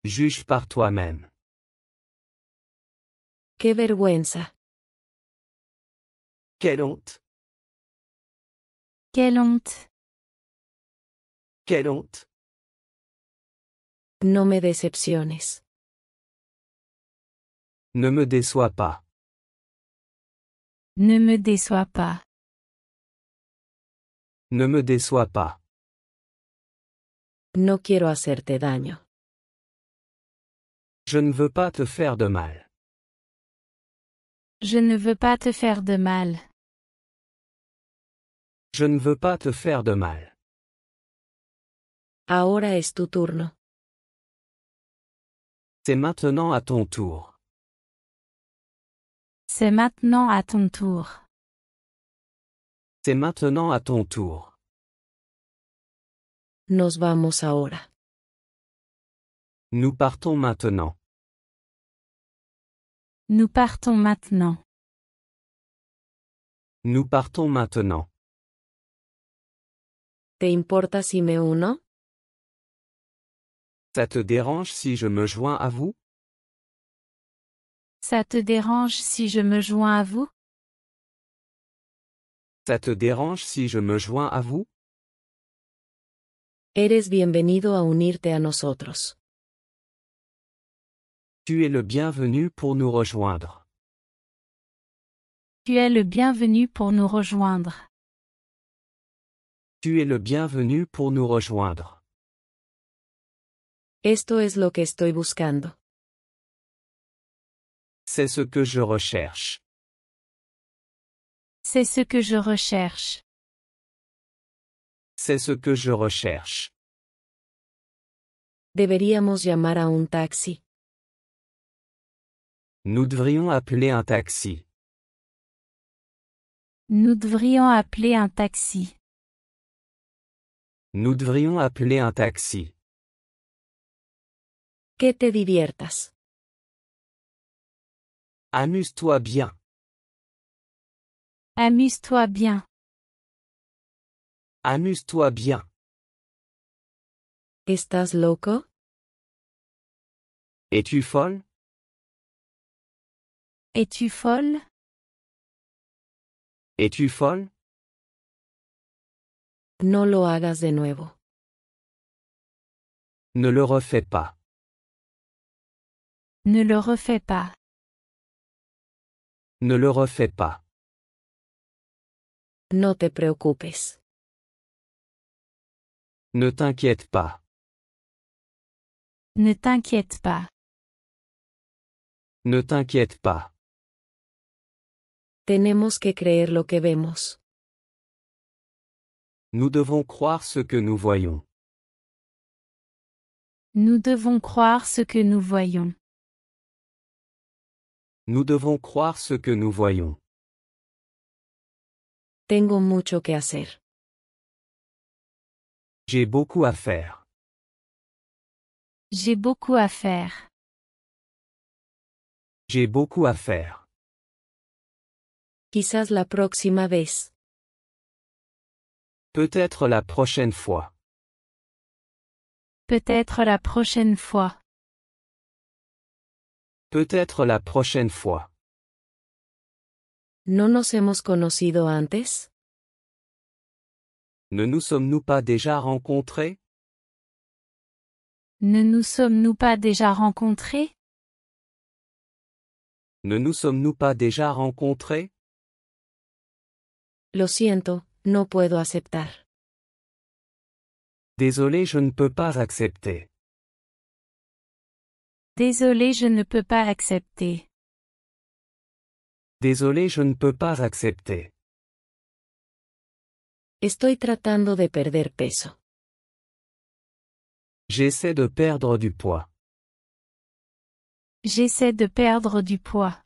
Juge par toi-même. ¡Qué vergüenza! Quelle honte! Quelle honte! Quelle honte! No me decepciones. Ne me déçois pas. Ne me déçois pas. Ne me déçois pas. No quiero hacerte daño. Je ne veux pas te faire de mal. Je ne veux pas te faire de mal. Je ne veux pas te faire de mal. Ahora es tu turno. C'est maintenant à ton tour. C'est maintenant à ton tour. C'est maintenant à ton tour. Nos vamos ahora. Nous partons maintenant. Nous partons maintenant. Nous partons maintenant. ¿Te importa si me uno? Ça te dérange si je me joins à vous? Ça te dérange si je me joins à vous? Ça te dérange si je me joins à vous? Eres bienvenido a unirte a nosotros. Tu es le bienvenu pour nous rejoindre. Tu es le bienvenu pour nous rejoindre. Tu es le bienvenu pour nous rejoindre. Esto es lo que estoy buscando. C'est ce que je recherche. C'est ce que je recherche. C'est ce que je recherche. Deberíamos llamar a un taxi. Nous devrions appeler un taxi. Nous devrions appeler un taxi. Nous devrions appeler un taxi. Que te diviertas. Amuse-toi bien. Amuse-toi bien. Amuse-toi bien. ¿Estás loco? Es-tu folle? Es-tu folle? Es-tu folle? No lo hagas de nuevo. Ne le refais pas. Ne le refais pas. Ne le refais pas. No te preocupes. Ne t'inquiète pas. Ne t'inquiète pas. Ne t'inquiète pas. Tenemos que creer lo que vemos. Nous devons croire ce que nous voyons. Nous devons croire ce que nous voyons. Nous devons croire ce que nous voyons. Tengo mucho que hacer. J'ai beaucoup à faire. J'ai beaucoup à faire. J'ai beaucoup à faire. Quizás la próxima vez. Peut-être la prochaine fois. Peut-être la prochaine fois. Peut-être la prochaine fois. ¿No nos hemos conocido antes? Ne nous sommes-nous pas déjà rencontrés? Ne nous sommes-nous pas déjà rencontrés? Ne nous sommes-nous pas déjà rencontrés? Lo siento, no puedo aceptar. Désolé, je ne peux pas accepter. Désolé, je ne peux pas accepter. Désolé, je ne peux pas accepter. Estoy tratando de perder peso. J'essaie de perdre du poids. J'essaie de perdre du poids.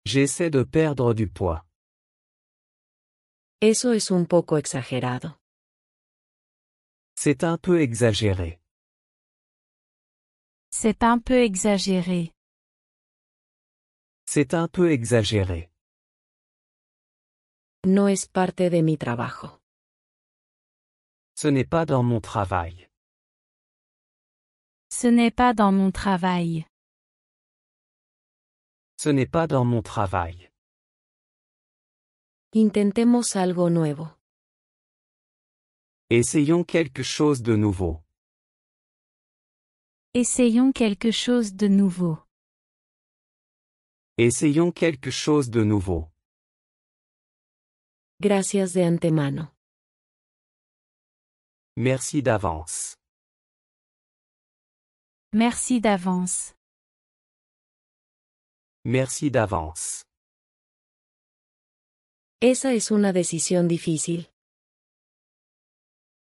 J'essaie de perdre du poids. Eso es un poco exagerado. C'est un peu exagéré. C'est un peu exagéré. C'est un peu exagéré. No es parte de mi trabajo. Ce n'est pas dans mon travail. Ce n'est pas dans mon travail. Ce n'est pas dans mon travail. Intentemos algo nuevo. Essayons quelque chose de nouveau. Essayons quelque chose de nouveau. Essayons quelque chose de nouveau. Gracias de antemano. Merci d'avance. Merci d'avance. Merci d'avance. Esa es una decisión difícil.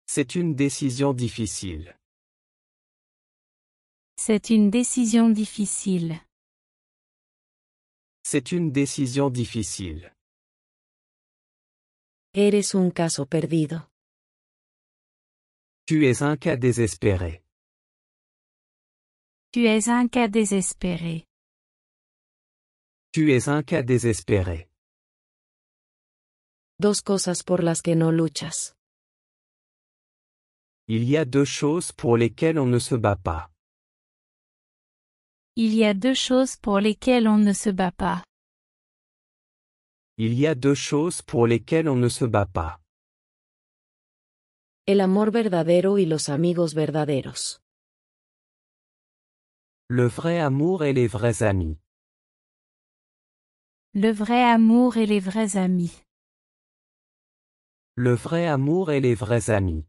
C'est une décision difficile. C'est une décision difficile. C'est une décision difficile. Eres un caso perdido. Tu es un cas désespéré. Tu es un cas désespéré. Tu es un cas désespéré. Dos cosas por las que no luchas. Il y a deux choses pour lesquelles on ne se bat pas. Il y a deux choses pour lesquelles on ne se bat pas. Il y a deux choses pour lesquelles on ne se bat pas. El amor verdadero y los amigos verdaderos. Le vrai amour et les vrais amis. Le vrai amour et les vrais amis. Le vrai amour et les vrais amis.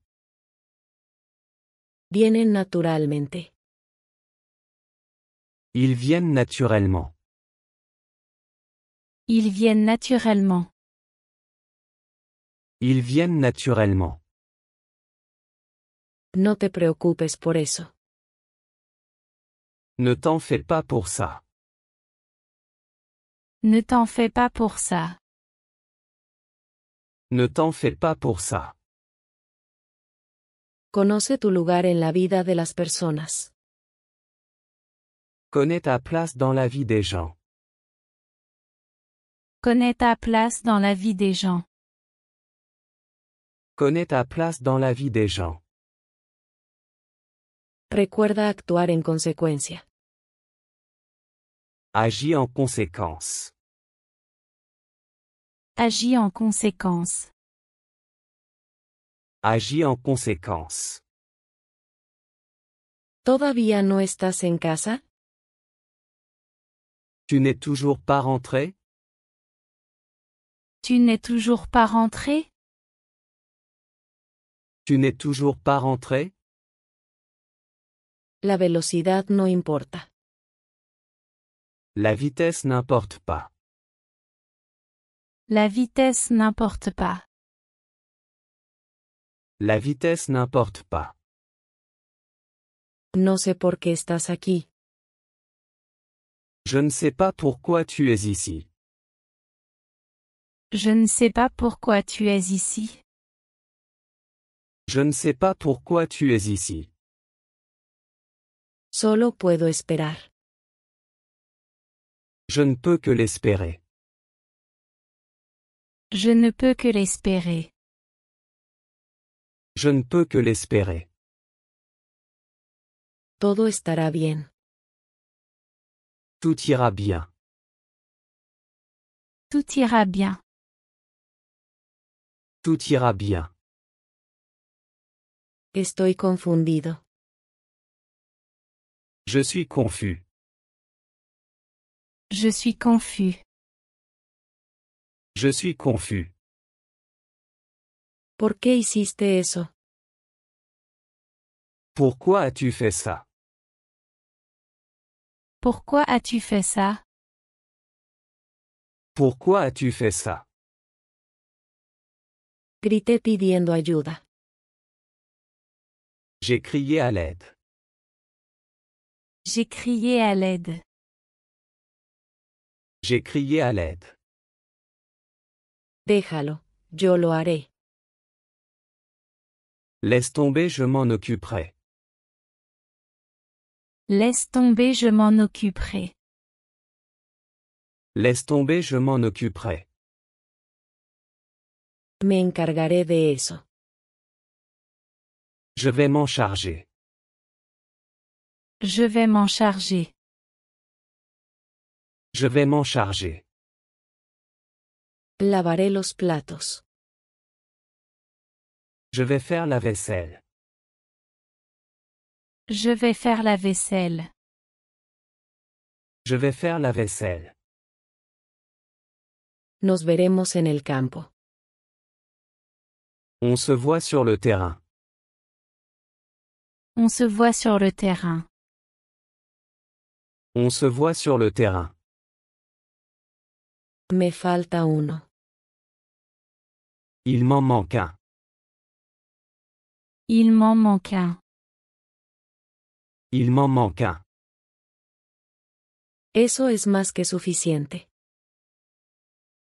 Vienen naturalmente. Ils viennent naturellement. Ils viennent naturellement. Ils viennent naturellement. No te preocupes por eso. Ne t'en fais pas pour ça. Ne t'en fais pas pour ça. Ne t'en fais pas pour ça. Conoce tu lugar en la vida de las personas. Connais ta place dans la vie des gens. Connais ta place dans la vie des gens. Connais ta place dans la vie des gens. Recuerda actuar en consecuencia. Agis en conséquence. Agis en conséquence. Agis en conséquence. ¿Todavía no estás en casa? Tu n'es toujours pas rentré? Tu n'es toujours pas rentré? Tu n'es toujours pas rentré? La velocidad no importa. La vitesse n'importe pas. La vitesse n'importe pas. La vitesse n'importe pas. No sé por qué estás aquí. Je ne sais pas pourquoi tu es ici. Je ne sais pas pourquoi tu es ici. Je ne sais pas pourquoi tu es ici. Solo puedo esperar. Je ne peux que l'espérer. Je ne peux que l'espérer. Je ne peux que l'espérer. Todo estará bien. Tout ira bien. Tout ira bien. Tout ira bien. Estoy confundido. Je suis confus. Je suis confus. Je suis confus. ¿Por qué hiciste eso? Pourquoi as-tu fait ça? Pourquoi as-tu fait ça? Pourquoi as-tu fait ça? Grité pidiendo ayuda. J'ai crié à l'aide. J'ai crié à l'aide. J'ai crié à l'aide. Déjalo, yo lo haré. Laisse tomber, je m'en occuperai. Laisse tomber, je m'en occuperai. Laisse tomber, je m'en occuperai. Me encargaré de eso. Je vais m'en charger. Je vais m'en charger. Je vais m'en charger. Lavaré los platos. Je vais faire la vaisselle. Je vais faire la vaisselle. Je vais faire la vaisselle. Nos veremos en el campo. On se voit sur le terrain. On se voit sur le terrain. On se voit sur le terrain. Me falta uno. Il m'en manque un. Il m'en manque un. Il m'en manque un. Eso es más que suficiente.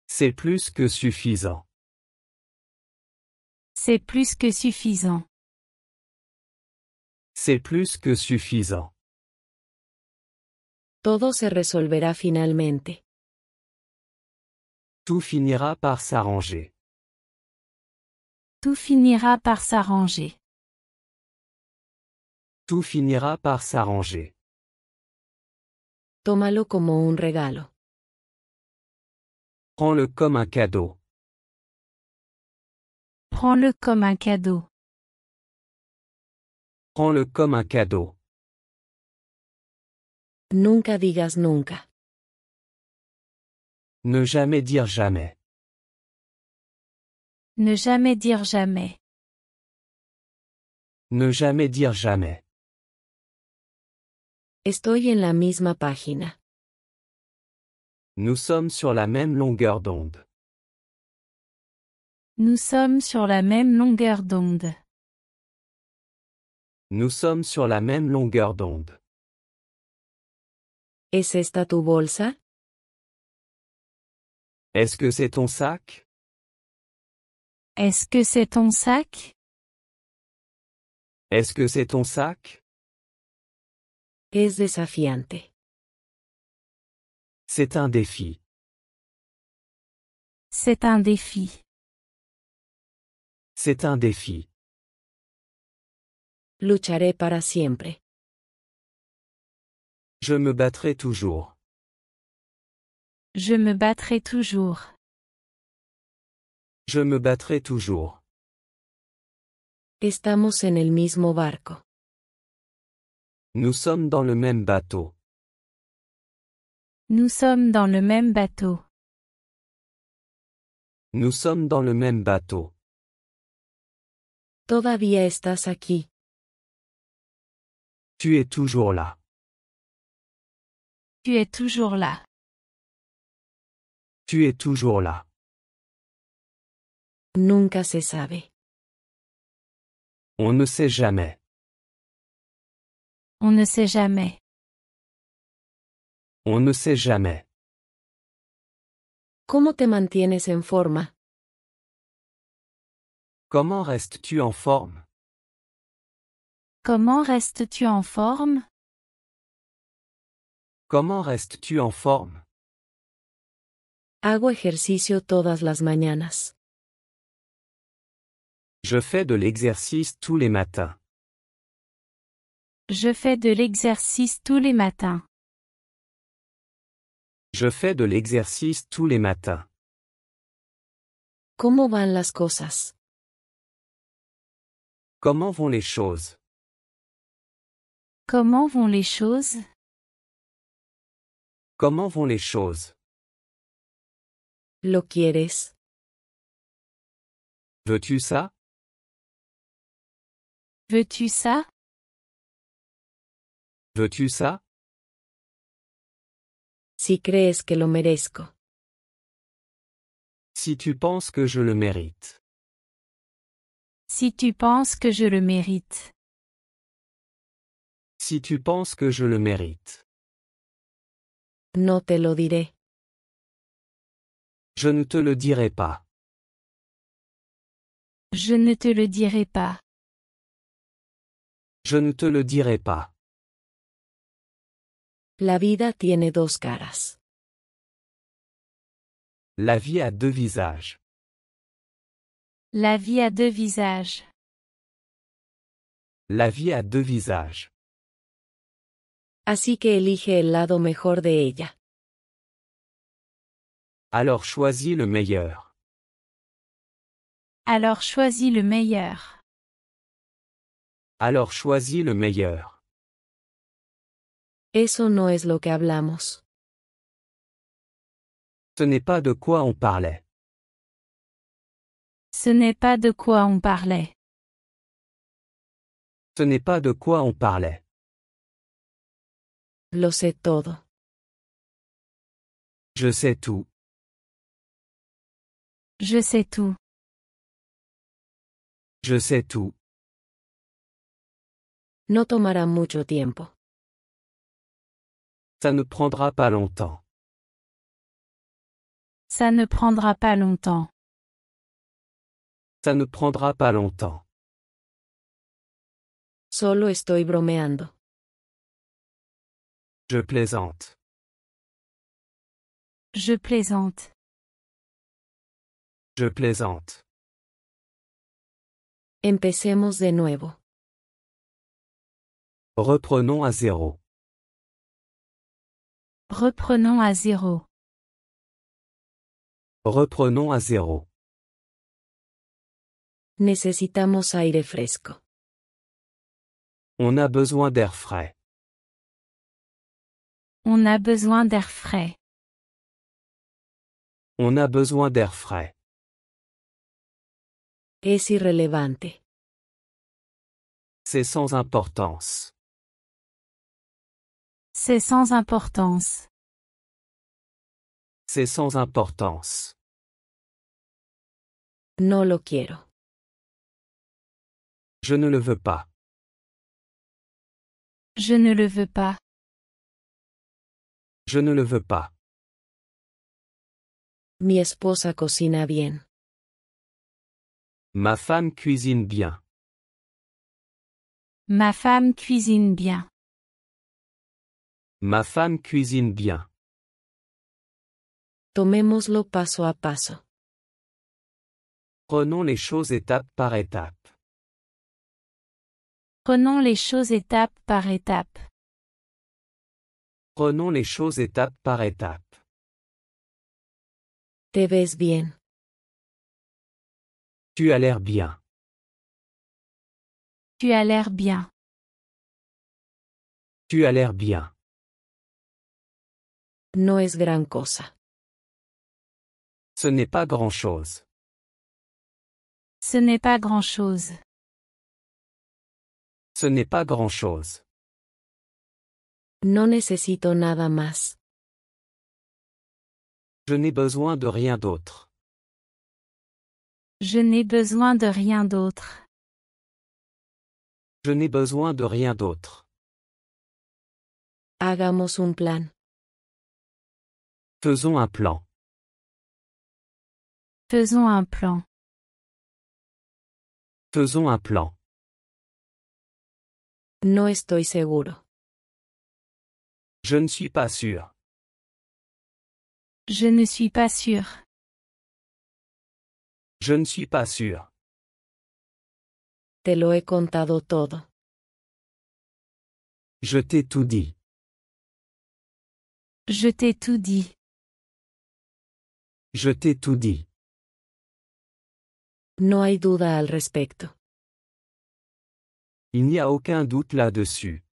C'est plus que suffisant. C'est plus que suffisant. C'est plus que suffisant. Todo se resolverá finalmente. Tout finira par s'arranger. Tout finira par s'arranger. Tout finira par s'arranger. Tómalo como un regalo. Prends-le comme un cadeau. Prends-le comme un cadeau. Prends-le comme un cadeau. Nunca digas nunca. Ne jamais dire jamais. Ne jamais dire jamais. Ne jamais dire jamais. Estoy en la misma página. Nous sommes sur la même longueur d'onde. Nous sommes sur la même longueur d'onde. Nous sommes sur la même longueur d'onde. ¿Es esta tu bolsa? Est-ce que c'est ton sac? Est-ce que c'est ton sac? Est-ce que c'est ton sac? Es desafiante. C'est un défi. C'est un défi. C'est un défi. Lucharé para siempre. Je me battrai toujours. Je me battrai toujours. Je me battrai toujours. Estamos en el mismo barco. Nous sommes dans le même bateau. Nous sommes dans le même bateau. Nous sommes dans le même bateau. Todavía estás aquí. Tu es toujours là. Tu es toujours là. Tu es toujours là. Nunca se sabe. On ne sait jamais. On ne sait jamais. On ne sait jamais. ¿Cómo te mantienes en forma? Comment restes-tu en forme? Comment restes-tu en forme? Comment restes-tu en forme? Hago ejercicio todas las mañanas. Je fais de l'exercice tous les matins. Je fais de l'exercice tous les matins. Je fais de l'exercice tous les matins. ¿Cómo van las cosas? Comment vont les choses? Comment vont les choses? Comment vont les choses? ¿Lo quieres? Veux-tu ça? Veux-tu ça? Veux-tu ça? Si crees que lo merezco. Si tu penses que je le mérite. Si tu penses que je le mérite. Si tu penses que je le mérite. No te lo diré. Je ne te le dirai pas. Je ne te le dirai pas. Je ne te le dirai pas. La vida tiene dos caras. La vie a deux visages. La vie a deux visages. La vie a deux visages. Así que elige el lado mejor de ella. Alors choisis le meilleur. Alors choisis le meilleur. Alors choisis le meilleur. Eso no es lo que hablamos. Ce n'est pas de quoi on parlait. Ce n'est pas de quoi on parlait. Ce n'est pas de quoi on parlait. Lo sé todo. Je sais tout. Je sais tout. Je sais tout. No tomará mucho tiempo. Ça ne prendra pas longtemps. Ça ne prendra pas longtemps. Ça ne prendra pas longtemps. Solo estoy bromeando. Je plaisante. Je plaisante. Je plaisante. Empecemos de nuevo. Reprenons à zéro. Reprenons à zéro. Reprenons à zéro. Necesitamos aire fresco. On a besoin d'air frais. On a besoin d'air frais. On a besoin d'air frais. Es irrelevante. C'est sans importance. C'est sans importance. C'est sans importance. No lo quiero. Je ne le veux pas. Je ne le veux pas. Je ne le veux pas. Mi esposa cocina bien. Ma femme cuisine bien. Ma femme cuisine bien. Ma femme cuisine bien. Tomémoslo paso a paso. Prenons les choses étape par étape. Prenons les choses étape par étape. Prenons les choses étape par étape. Te ves bien. Tu as l'air bien. Tu as l'air bien. Tu as l'air bien. No es gran cosa. Ce n'est pas grand-chose. Ce n'est pas grand-chose. Ce n'est pas grand-chose. No necesito nada más. Je n'ai besoin de rien d'autre. Je n'ai besoin de rien d'autre. Je n'ai besoin de rien d'autre. Hagamos un plan. Faisons un plan. Faisons un plan. Faisons un plan. No estoy seguro. Je ne suis pas sûr. Je ne suis pas sûr. Je ne suis pas sûr. Te lo he contado todo. Je t'ai tout dit. Je t'ai tout dit. Je t'ai tout dit. No hay duda al respecto. Il n'y a aucun doute là-dessus.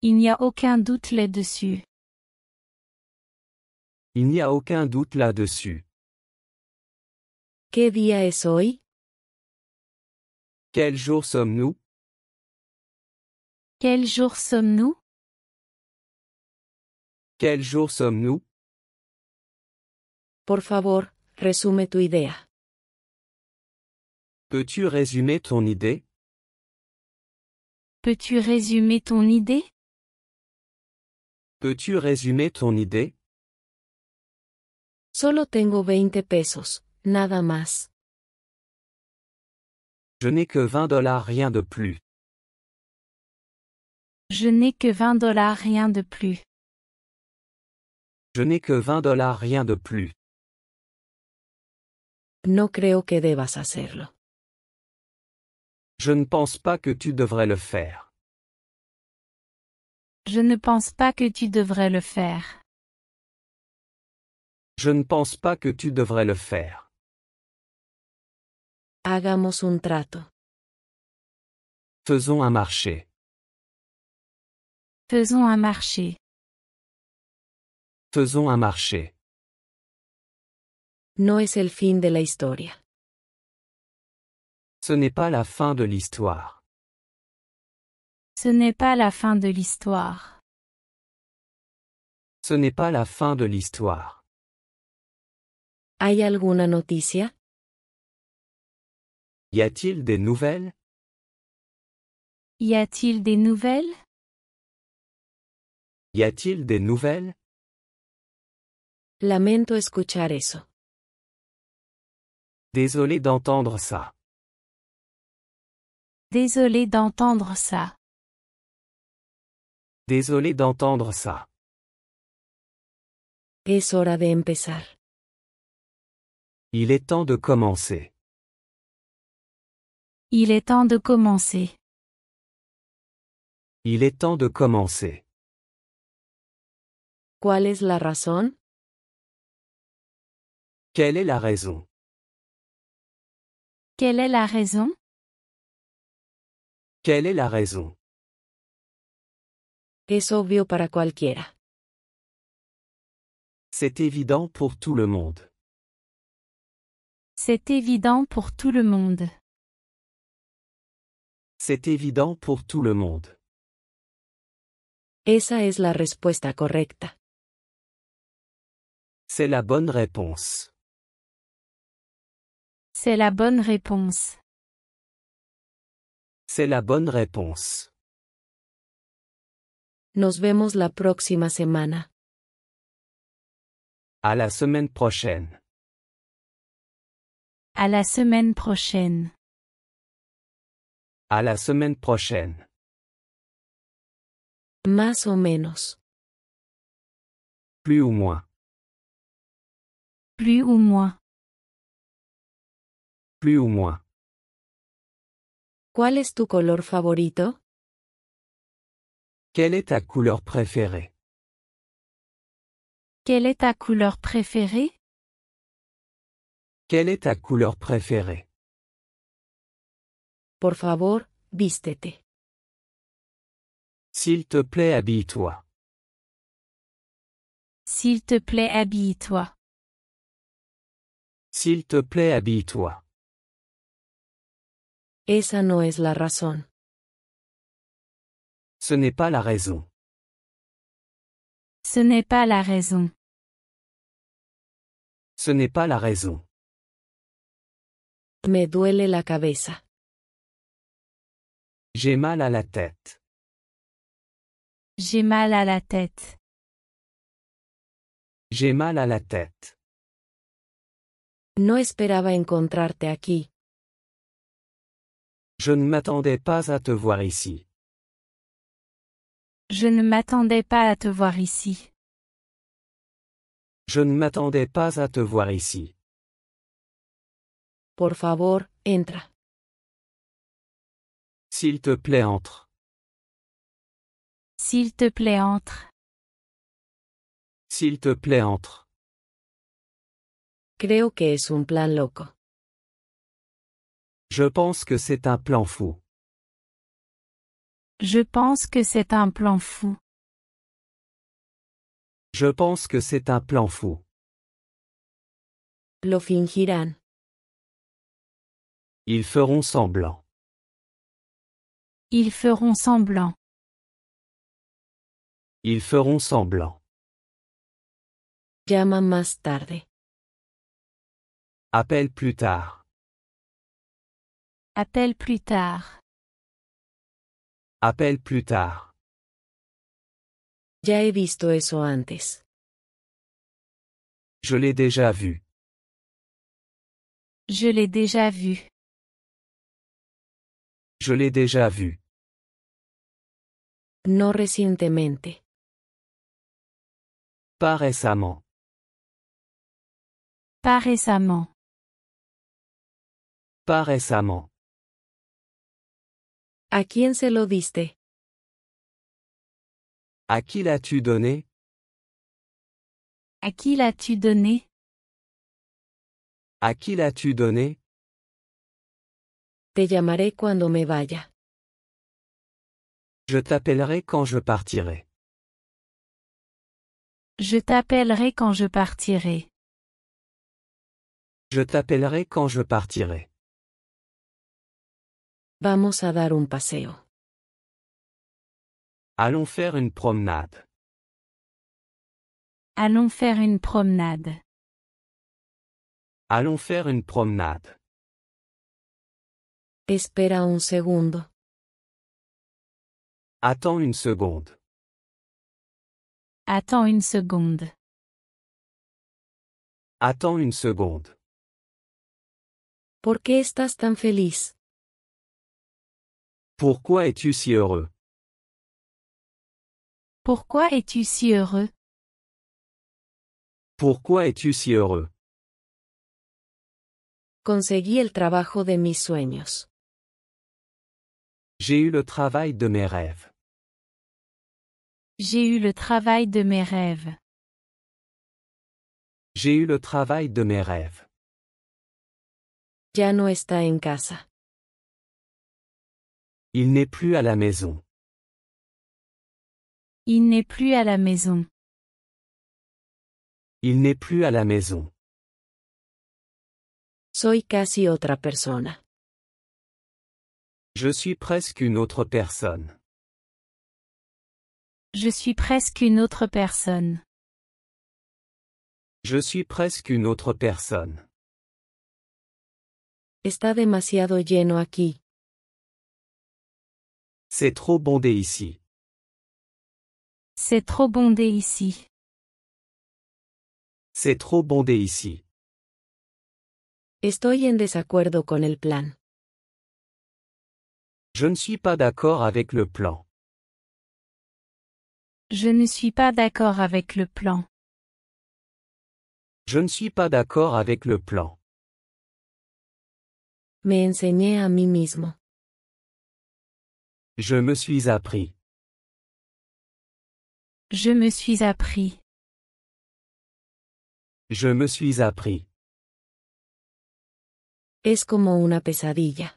Il n'y a aucun doute là-dessus. Il n'y a aucun doute là-dessus. ¿Qué día es hoy? Quel jour sommes-nous? Quel jour sommes-nous? Quel jour sommes-nous? Por favor, resume tu idea. Peux-tu résumer ton idée? Peux-tu résumer ton idée? Peux-tu résumer ton idée? Solo tengo 20 pesos, nada más. Je n'ai que $20, rien de plus. Je n'ai que $20, rien de plus. Je n'ai que $20, rien de plus. No creo que debas hacerlo. Je ne pense pas que tu devrais le faire. Je ne pense pas que tu devrais le faire. Je ne pense pas que tu devrais le faire. Hagamos un trato. Faisons un marché. Faisons un marché. Faisons un marché. No es el fin de la historia. Ce n'est pas la fin de l'histoire. Ce n'est pas la fin de l'histoire. Ce n'est pas la fin de l'histoire. ¿Hay alguna noticia? Y a-t-il des nouvelles? Y a-t-il des nouvelles? Y a-t-il des nouvelles? Lamento escuchar eso. Désolé d'entendre ça. Désolé d'entendre ça. Désolé d'entendre ça. Es hora de empezar. Il est temps de commencer. Il est temps de commencer. Il est temps de commencer. ¿Cuál es la razón? Quelle est la raison? Quelle est la raison? Quelle est la raison? Es obvio para cualquiera. C'est évident pour tout le monde. C'est évident pour tout le monde. C'est évident pour tout le monde. Esa es la respuesta correcta. C'est la bonne réponse. C'est la bonne réponse. C'est la bonne réponse. Nos vemos la próxima semana. À la semaine prochaine. À la semaine prochaine. À la semaine prochaine. Más o menos. Plus ou moins. Plus ou moins. Plus ou moins. ¿Cuál es tu color favorito? Quelle est ta couleur préférée? Quelle est ta couleur préférée? Quelle est ta couleur préférée? Por favor, vístete. S'il te plaît, habille-toi. S'il te plaît, habille-toi. S'il te plaît, habille-toi. Esa no es la razón. Ce n'est pas la raison. Ce n'est pas la raison. Ce n'est pas la raison. Me duele la cabeza. J'ai mal à la tête. J'ai mal à la tête. J'ai mal à la tête. No esperaba encontrarte aquí. Je ne m'attendais pas à te voir ici. Je ne m'attendais pas à te voir ici. Je ne m'attendais pas à te voir ici. Por favor, entra. S'il te plaît, entre. S'il te plaît, entre. S'il te plaît, entre. Creo que es un plan loco. Je pense que c'est un plan fou. Je pense que c'est un plan fou. Je pense que c'est un plan fou. Lo fingirán. Ils feront semblant. Ils feront semblant. Ils feront semblant. Llama más tarde. Appelle plus tard. Appelle plus tard. Appelle plus tard. Ya he visto eso antes. Je l'ai déjà vu. Je l'ai déjà vu. Je l'ai déjà vu. No recientemente. Pas récemment. Pas récemment. Pas récemment. ¿A quién se lo diste? À qui l'as-tu donné? À qui l'as-tu donné? À qui l'as-tu donné? Te llamaré cuando me vaya. Je t'appellerai quand je partirai. Je t'appellerai quand je partirai. Je t'appellerai quand je partirai. Vamos a dar un paseo. Allons faire une promenade. Allons faire une promenade. Allons faire une promenade. Espera un segundo. Attends une seconde. Attends une seconde. Attends une seconde. ¿Por qué estás tan feliz? Pourquoi es-tu si heureux? Pourquoi es-tu si heureux? Pourquoi es-tu si heureux? Conseguí el trabajo de mis sueños. J'ai eu le travail de mes rêves. J'ai eu le travail de mes rêves. J'ai eu le travail de mes rêves. Ya no está en casa. Il n'est plus à la maison. Il n'est plus à la maison. Il n'est plus à la maison. Soy casi otra persona. Je suis presque une autre personne. Je suis presque une autre personne. Je suis presque une autre personne. Está demasiado lleno aquí. C'est trop bondé ici. C'est trop bondé ici. C'est trop bondé ici. Estoy en desacuerdo con el plan. Je ne suis pas d'accord avec le plan. Je ne suis pas d'accord avec le plan. Je ne suis pas d'accord avec le plan. Me enseñé a mí mismo. Je me suis appris. Je me suis appris. Je me suis appris. Es como una pesadilla.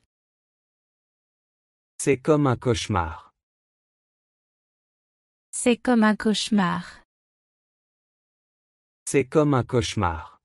C'est comme un cauchemar. C'est comme un cauchemar. C'est comme un cauchemar.